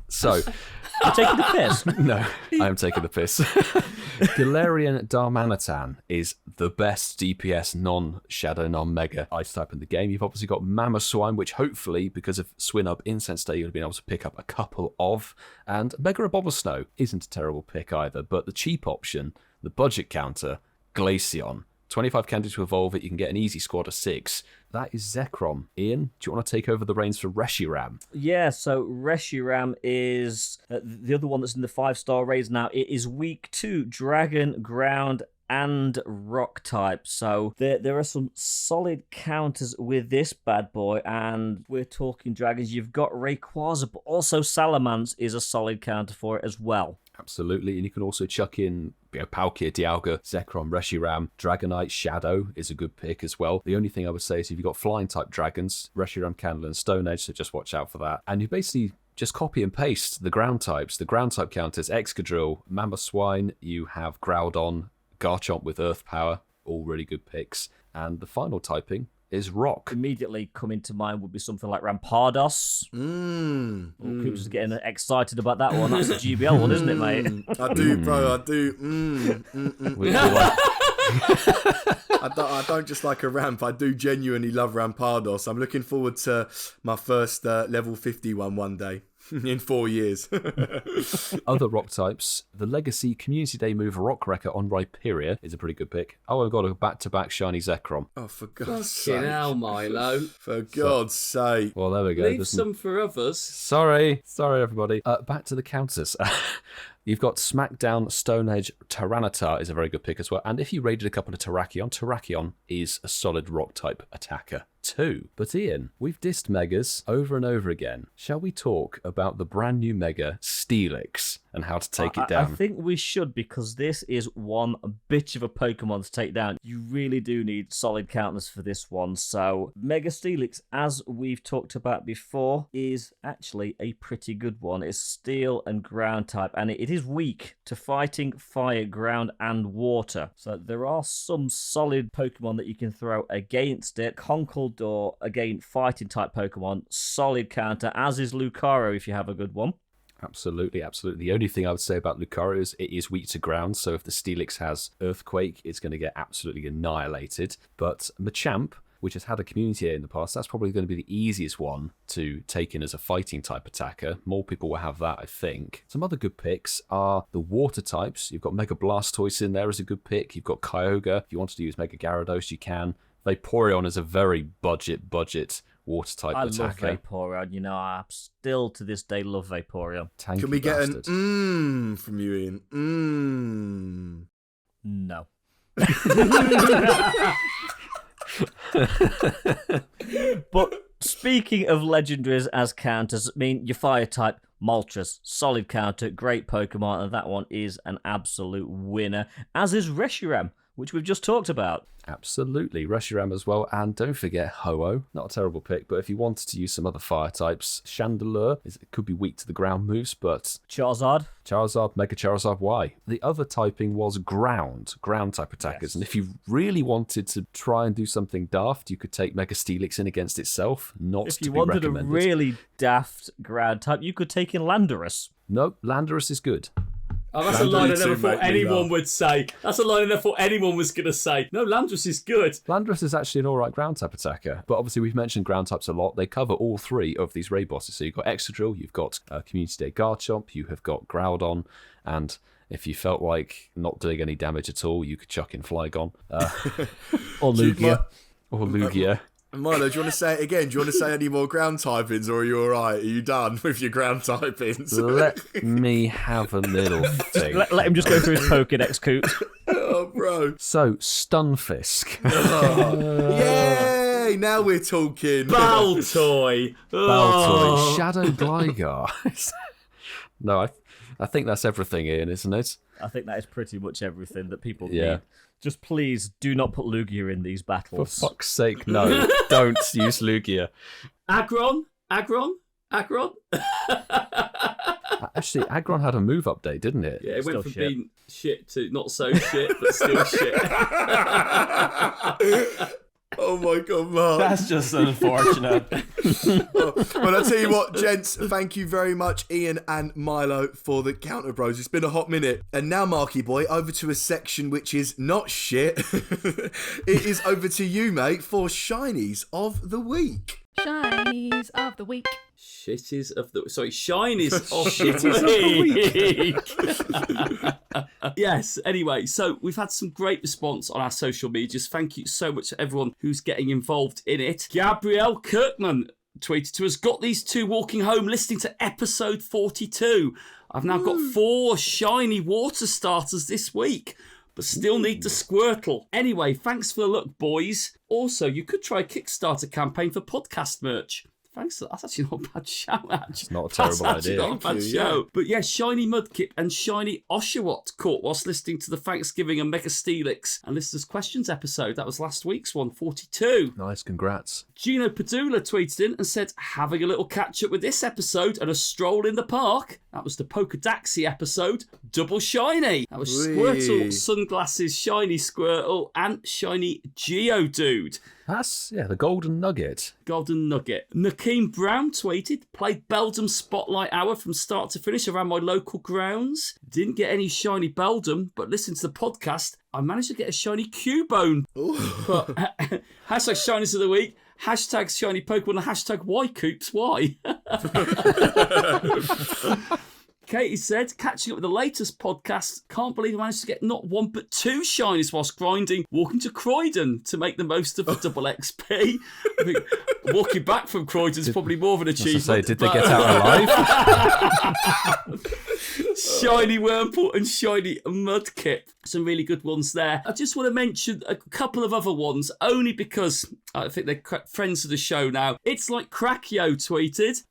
So,
you're taking the piss?
No, I am taking the piss. Galarian Darmanitan is the best DPS non-Shadow, non-Mega ice type in the game. You've obviously got Mamoswine, which hopefully, because of Swinub Incensed Day, you'll be able to pick up a couple of. And Mega Abomasnow isn't a terrible pick either, but the cheap option, the budget counter, Glaceon. 25 candy to evolve it, you can get an easy squad of 6. That is Zekrom. Ian, do you want to take over the reins for Reshiram?
Yeah, so Reshiram is the other one that's in the 5-star raids now. It is weak to Dragon, Ground, and Rock type. So there are some solid counters with this bad boy, and we're talking dragons. You've got Rayquaza, but also Salamence is a solid counter for it as well.
Absolutely, and you can also chuck in Palkia, Dialga, Zekrom, Reshiram, Dragonite, Shadow is a good pick as well. The only thing I would say is if you've got flying type dragons, Reshiram, Candle, and Stone Edge, so just watch out for that. And you basically just copy and paste the ground types. The ground type counters, Excadrill, Mamoswine, you have Groudon, Garchomp with Earth Power, all really good picks. And the final typing is Rock.
Immediately coming to mind would be something like Rampardos. Coops is getting excited about that one. That's a GBL one, isn't it, mate?
I do, bro. I do. I don't just like a ramp. I do genuinely love Rampados. I'm looking forward to my first level 51 one day. In 4 years.
Other rock types, the Legacy Community Day move Rock Wrecker on Rhyperia is a pretty good pick. Oh, I've got a back-to-back shiny Zekrom.
Oh, for God's sake.
Fucking hell, Milo.
For God's sake.
Well, there we go.
Leave some for others.
Sorry, everybody. Back to the counters. You've got Smackdown Stone Edge Tyranitar is a very good pick as well. And if you raided a couple of Terrakion is a solid rock type attacker too. But Ian, we've dissed Megas over and over again. Shall we talk about the brand new Mega Stelix and how to take it down?
I think we should, because this is one bitch of a Pokemon to take down. You really do need solid counters for this one. So Mega Stelix, as we've talked about before, is actually a pretty good one. It's steel and ground type, and it is weak to fighting, fire, ground, and water. So there are some solid Pokemon that you can throw against it. Conkeldurr, again, fighting type Pokemon, solid counter, as is Lucario if you have a good one.
Absolutely. The only thing I would say about Lucario is it is weak to ground, so if the Stelix has Earthquake, it's going to get absolutely annihilated. But Machamp, which has had a community in the past, that's probably going to be the easiest one to take in as a fighting type attacker. More people will have that, I think. Some other good picks are the water types. You've got Mega Blastoise in there as a good pick. You've got Kyogre. If you wanted to use Mega Gyarados, you can. Vaporeon is a very budget water type attacker.
I love Vaporeon. You know, I still to this day love Vaporeon.
Tanky
Can we get
bastard.
an from you, Ian?
No. But speaking of legendaries as counters, I mean, your fire type, Moltres, solid counter, great Pokemon, and that one is an absolute winner, as is Reshiram, which we've just talked about.
Absolutely, Reshiram as well, and don't forget Ho-Oh. Not a terrible pick, but if you wanted to use some other fire types, Chandelure it could be weak to the ground moves, but
Charizard,
Mega Charizard Y. The other typing was ground type attackers,
Yes.
and if you really wanted to try and do something daft, you could take Mega Stelix in against itself, not
if
to
you
be
wanted a
recommended.
really daft ground type, you could take in Landorus.
No, Landorus is good.
Oh, that's a line I never
too,
thought
mate, me
anyone
laugh.
would say. That's a line I never thought anyone was going to say. No, Landorus is good.
Landorus is actually an alright ground type attacker, but obviously we've mentioned ground types a lot. They cover all three of these raid bosses. So you've got Excadrill, you've got Community Day Garchomp, you have got Groudon, and if you felt like not doing any damage at all, you could chuck in Flygon.
Or Lugia.
Or Lugia.
Milo, do you want to say it again? Do you want to say any more ground typings, or are you alright? Are you done with your ground typings?
Let me have a little think.
Let him just go through his Pokédex, Coops.
Oh, bro.
So, Stunfisk.
Yay! Now we're talking.
Baltoy.
Baltoy. Shadow Gligar. No, I think that's everything, Ian, isn't it?
I think that is pretty much everything that people
Yeah.
need. Just please do not put Lugia in these
For
battles.
fuck's sake, no. Don't use Lugia.
Aggron.
Actually, Aggron had a move update, didn't it?
Yeah, it
Still
went from
shit.
being shit to not so shit, but still shit.
Oh my God, Mark.
That's just unfortunate.
Well, I'll tell you what, gents, thank you very much, Ian and Milo, for the counter bros. It's been a hot minute. And now, Marky boy, over to a section which is not shit. It is over to you, mate, for Shinies of the Week.
Shinies of the week.
Shinies of the week. Yes, anyway, so we've had some great response on our social medias. Thank you so much to everyone who's getting involved in it. Gabrielle Kirkman tweeted to us, got these two walking home listening to episode 42. I've now got 4 shiny water starters this week, but still need the Squirtle. Anyway, thanks for the look, boys. Also, you could try a Kickstarter campaign for podcast merch. Thanks. That's actually not a bad shout, actually.
It's not a terrible
That's actually
idea.
not a bad
Thank you,
show. But yeah, Shiny Mudkip and Shiny Oshawott caught whilst listening to the Thanksgiving and Mega Stelix and Listeners' Questions episode. That was last week's one, 42.
Nice, congrats.
Gino Padula tweeted in and said, having a little catch up with this episode and a stroll in the park. That was the Pokedaxi episode. double shiny. That was Squirtle, Sunglasses, Shiny Squirtle, and Shiny Geodude.
That's, the Golden Nugget.
Golden Nugget. Nakeem Brown tweeted, played Beldum Spotlight Hour from start to finish around my local grounds. Didn't get any shiny Beldum, but listened to the podcast. I managed to get a shiny Cubone. But, hashtag Shinies of the Week, hashtag Shiny Pokemon, and hashtag why Coops, why? Katie said, catching up with the latest podcast, can't believe I managed to get not one but two shinies whilst grinding, walking to Croydon to make the most of the double XP. I think walking back from Croydon's probably more of an achievement.
Did they get out alive?
Shiny Wurmple and Shiny Mudkip. Some really good ones there. I just want to mention a couple of other ones, only because I think they're friends of the show now. It's like Crackyo tweeted,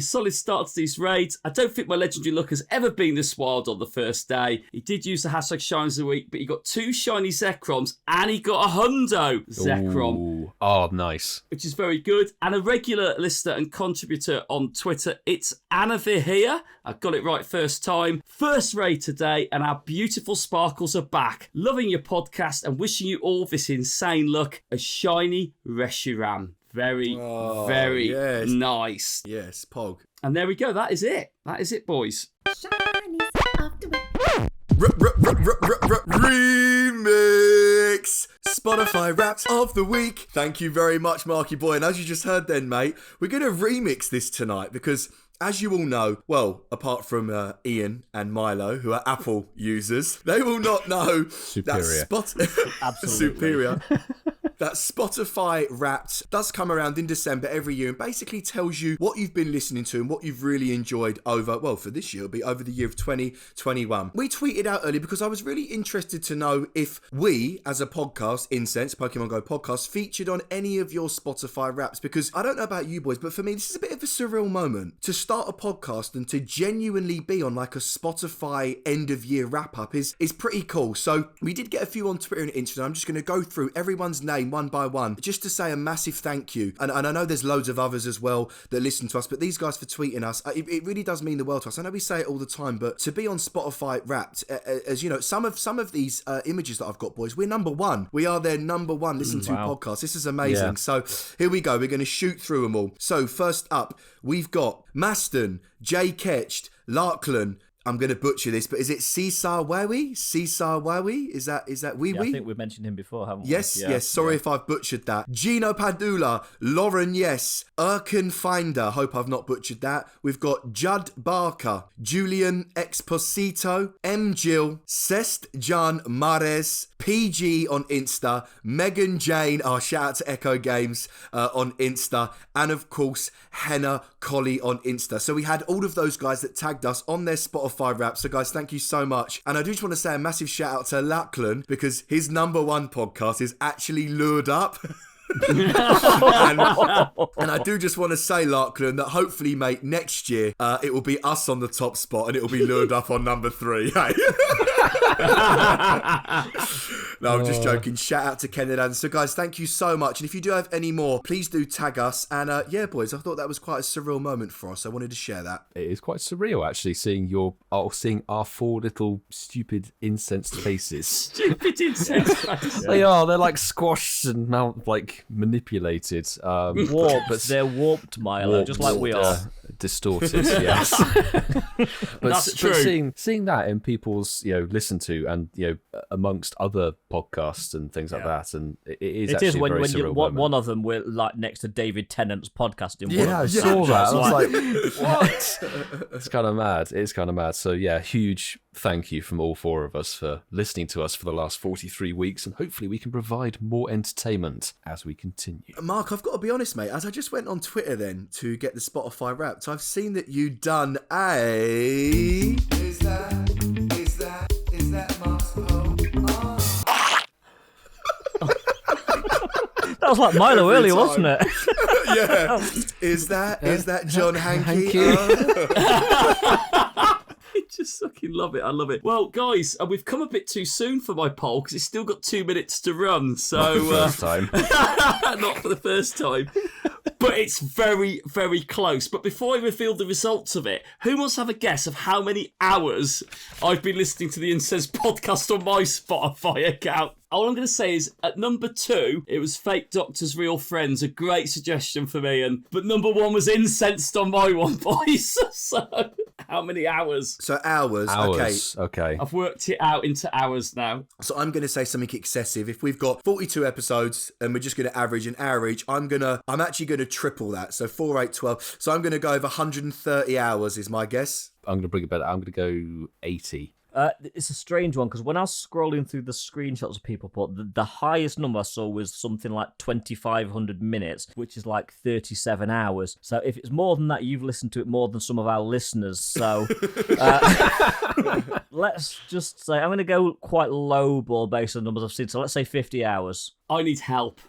solid start to these raids. I don't think my legendary luck has ever been this wild on the first day. He did use the hashtag Shines of the Week, but he got 2 shiny Zekroms and he got a hundo Zekrom.
Ooh. Oh, nice.
Which is very good. And a regular listener and contributor on Twitter, it's Anavir here. I got it right first time. First raid today, and our beautiful sparkles are back. Loving your podcast and wishing you all this insane luck. A shiny Reshiram. Very nice.
Yes, Pog.
And there we go. That is it. That is it, boys.
Remix Spotify Raps of the Week. Thank you very much, Marky Boy. And as you just heard then, mate, we're going to remix this tonight because, as you all know, well, apart from Ian and Milo, who are Apple users, they will not know
Superior.
Absolutely. Superior. That Spotify Wrapped does come around in December every year and basically tells you what you've been listening to and what you've really enjoyed over, well, for this year, it'll be over the year of 2021. We tweeted out earlier because I was really interested to know if we, as a podcast, Incensed, Pokemon GO podcast, featured on any of your Spotify Wraps, because I don't know about you boys, but for me, this is a bit of a surreal moment to start a podcast and to genuinely be on like a Spotify end of year wrap up is pretty cool. So we did get a few on Twitter and Instagram. I'm just going to go through everyone's name one by one, just to say a massive thank you. And I know there's loads of others as well that listen to us, but these guys for tweeting us, it really does mean the world to us. I know we say it all the time, but to be on Spotify Wrapped, as you know, some of these images that I've got, boys, we're number one. We are their number one listened to podcast. This is amazing. Yeah. So here we go. We're going to shoot through them all. So first up, we've got Maston, Jay Ketched, Larkland. I'm going to butcher this, but is it Cesar Wawi? Cesar Wawi? Is that wee wee?
I think we've mentioned him before, haven't we?
Yes. Sorry if I've butchered that. Gino Padula, Lauren Yes, Erkin Finder. Hope I've not butchered that. We've got Judd Barker, Julian Exposito, M. Jill, Cest Jan Mares, PG on Insta, Megan Jane, shout out to Echo Games on Insta, and of course, Henna Collie on Insta. So we had all of those guys that tagged us on their Spotify Wrap. So guys, thank you so much. And I do just want to say a massive shout out to Lachlan because his number one podcast is actually Lured Up. and I do just want to say, Larkland, that hopefully, mate, next year it will be us on the top spot and it will be Lured Up on number 3. Hey? No, I'm just joking. Shout out to Ken and Adam. So guys, thank you so much, and if you do have any more, please do tag us. And yeah, boys, I thought that was quite a surreal moment for us. I wanted to share that.
It is quite surreal, actually, seeing our 4 little stupid incensed faces.
Stupid incensed faces.
They are. They're like squashed and like manipulated.
Warped.
But
they're warped, Milo, just like we are.
Distorted, yes.
That's true.
But seeing that in people's, listen to, and amongst other podcasts and things like that, and it is actually
when,
a very
when
surreal
you
moment.
one of them we're like next to David Tennant's podcasting.
Yeah, I saw that. I was like, what? It's kind of mad. It's kind of mad. So yeah, huge thank you from all 4 of us for listening to us for the last 43 weeks, and hopefully we can provide more entertainment as we continue.
Mark, I've got to be honest, mate, as I just went on Twitter then to get the Spotify Wrapped, I've seen that you done a... Is that Mark's poem?
That was like Milo earlier, wasn't it?
Yeah. Is that John Hankey?
just fucking love it. I love it. Well, guys, we've come a bit too soon for my poll because it's still got 2 minutes to run. So
First time.
not for the first time. But it's very, very close. But before I reveal the results of it, who wants to have a guess of how many hours I've been listening to the Incensed podcast on my Spotify account? All I'm going to say is, at number 2, it was Fake Doctors, Real Friends, a great suggestion for me. But number 1 was Incensed on my one, boys. So, how many hours?
So hours.
Okay.
I've worked it out into hours now.
So I'm going to say something excessive. If we've got 42 episodes and we're just going to average an hour each, I'm actually going to triple that. So 4, 8, 12. So I'm going to go over 130 hours is my guess.
I'm going to bring it better. I'm going to go 80.
It's a strange one because when I was scrolling through the screenshots of people put, the highest number I saw was something like 2,500 minutes, which is like 37 hours. So if it's more than that, you've listened to it more than some of our listeners. So let's just say I'm going to go quite low ball based on the numbers I've seen. So let's say 50 hours.
I need help.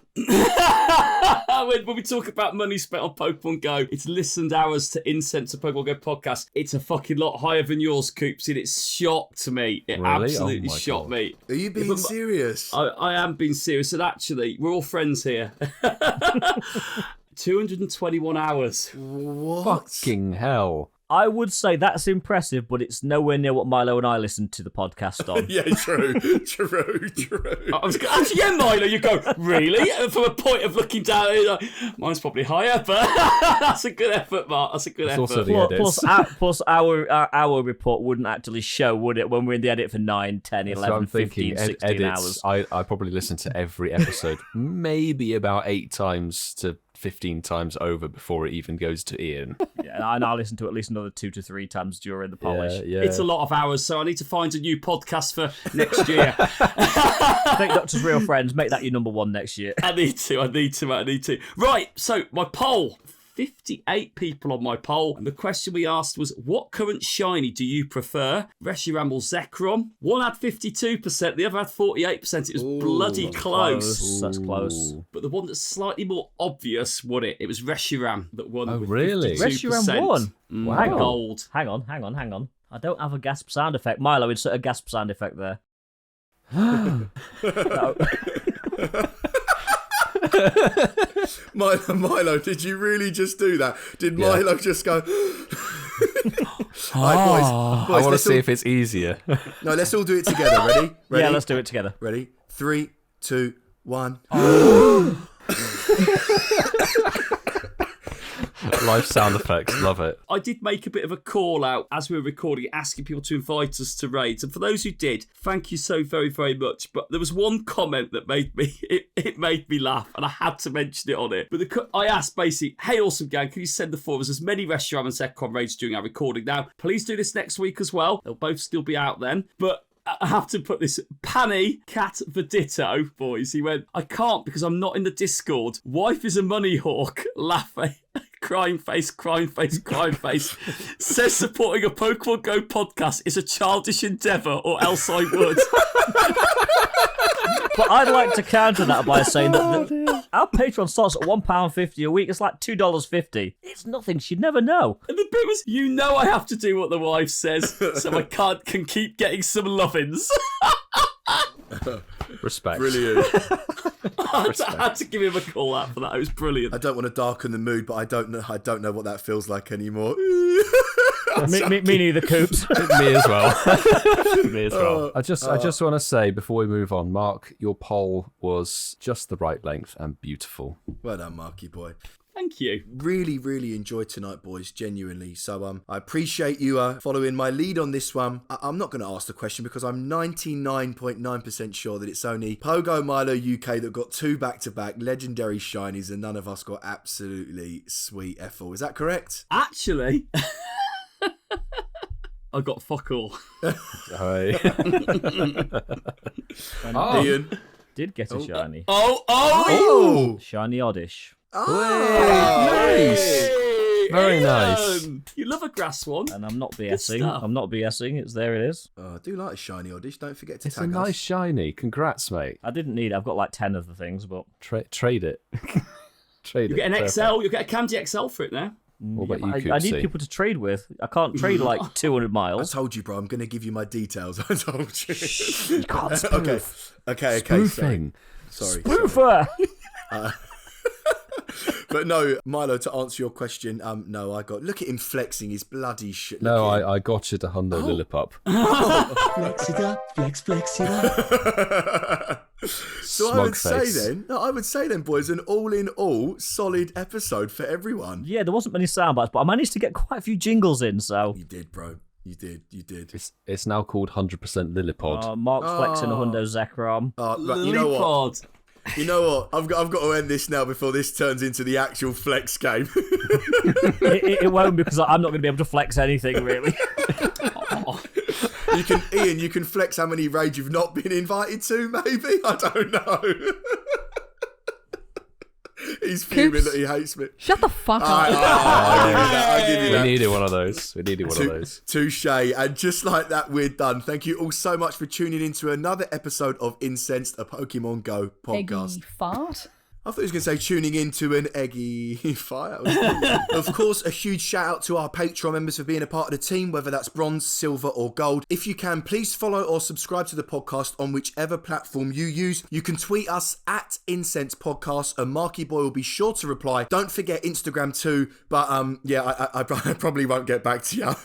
When we talk about money spent on Pokemon Go, it's listened hours to Incensed Pokemon Go podcast. It's a fucking lot higher than yours, Coops, and it's shocked me. It
Really?
absolutely
Oh my
shocked
God.
me.
Are you being serious?
I am being serious, and actually, we're all friends here. 221 hours.
What?
Fucking hell.
I would say that's impressive, but it's nowhere near what Milo and I listened to the podcast on.
Yeah, true.
I was actually, yeah, Milo, you go, really? From a point of looking down, mine's probably higher, but that's a good effort, Mark. That's a good
It's
effort.
also the edits.
Plus our report wouldn't actually show, would it, when we're in the edit for 9, 10, 11,
So I'm
15,
thinking
16
edits.
hours.
I probably listen to every episode maybe about 8 times to 15 times over before it even goes to Ian.
Yeah, and I listen to at least another 2 to 3 times during the polish.
Yeah.
It's a lot of hours, so I need to find a new podcast for next year.
Fake Doctors, Real Friends, make that your number 1 next year.
I need to. Right, so my poll. 58 people on my poll. And the question we asked was, what current shiny do you prefer? Reshiram or Zekrom? One had 52%, the other had 48%. It was bloody close.
That's close.
But the one that's slightly more obvious won it. It was Reshiram that won.
Oh,
with
really?
52%.
Reshiram won?
Wow. Gold.
Hang on. I don't have a gasp sound effect. Milo, insert a gasp sound effect there. No.
Milo, did you really just do that? Did Milo just go... Right, boys,
I want to see if it's easier.
No, let's all do it together. Ready?
Yeah, let's do it together.
Ready? 3, 2, 1.
Live sound effects, love it.
I did make a bit of a call out as we were recording, asking people to invite us to raids. And for those who did, thank you so very, very much. But there was one comment that made me, it made me laugh, and I had to mention it on it. But I asked basically, hey, awesome gang, can you send the four of us as many Reshiram and Zekrom raids during our recording? Now, please do this next week as well. They'll both still be out then. But I have to put this. Panny Cat Verditto, boys. He went, I can't because I'm not in the Discord. Wife is a money hawk. Laughing. Crying face. Says supporting a Pokemon Go podcast is a childish endeavour, or else I would.
But I'd like to counter that by saying that our Patreon starts at £1.50 a week. It's like $2.50. It's nothing. She'd never know.
And the bit was, you know I have to do what the wife says, so I can keep getting some lovin's.
Respect.
Brilliant.
I had to give him a call out for that. It was brilliant.
I don't want to darken the mood, but I don't know what that feels like anymore.
Me neither, Coops.
Me as well. Me as well. I just want to say before we move on, Mark, your poll was just the right length and beautiful.
Well done, Marky boy.
Thank you.
Really, really enjoyed tonight, boys, genuinely. So I appreciate you following my lead on this one. I'm not going to ask the question because I'm 99.9% sure that it's only Pogo Milo UK that got 2 back-to-back legendary shinies and none of us got absolutely sweet Ethel. Is that correct?
Actually, I got fuck all.
Hi.
Ian?
Did get a shiny.
Oh!
Shiny Oddish.
Nice. Very nice.
You love a grass one.
And I'm not BSing.
stuff.
I'm not BSing. It's there. It is.
Oh, I do like a shiny Oddish. Don't forget to
It's a
tag
nice
us.
shiny. Congrats, mate.
I didn't need it. I've got like 10 of the things, but
Trade it. Trade
You
it.
get an
Perfect.
XL. You get a Candy XL for it now.
What about you,
I need
Coopsy?
people to trade with. I can't trade like 200
I
miles.
told you, bro. I'm going to give you my details. I told you.
You can't spoof.
Okay.
Spoofing.
Sorry.
Spoofer!
But no, Milo, to answer your question, no, I got. Look at him flexing his bloody shit.
No, I got you to Hundo Lillipup.
Flex it up, flex it up.
So I would say then, boys, an all-in-all solid episode for everyone.
Yeah, there wasn't many sound bites, but I managed to get quite a few jingles in, so...
You did, bro. You did.
It's now called 100% Lillipod.
Mark's flexing a Hundo Zekrom.
Right, you know what? I've got to end this now before this turns into the actual flex game.
It won't, because I'm not going to be able to flex anything, really.
You can flex how many raids you've not been invited to, maybe? I don't know. He's fuming
Coops.
that he hates me.
Shut the fuck up.
I'll give you
We
that.
needed one of those.
Touche. And just like that, we're done. Thank you all so much for tuning in to another episode of Incensed, a Pokemon GO podcast.
Eggy fart.
I thought he was going to say tuning into an eggy fire. Of course, a huge shout out to our Patreon members for being a part of the team, whether that's bronze, silver or gold. If you can, please follow or subscribe to the podcast on whichever platform you use. You can tweet us at Incensed Podcast and Marky Boy will be sure to reply. Don't forget Instagram too, but I probably won't get back to you.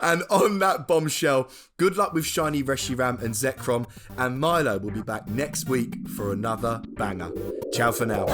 And on that bombshell, good luck with Shiny, Reshiram and Zekrom, and Milo will be back next week for another banger. Ciao for now.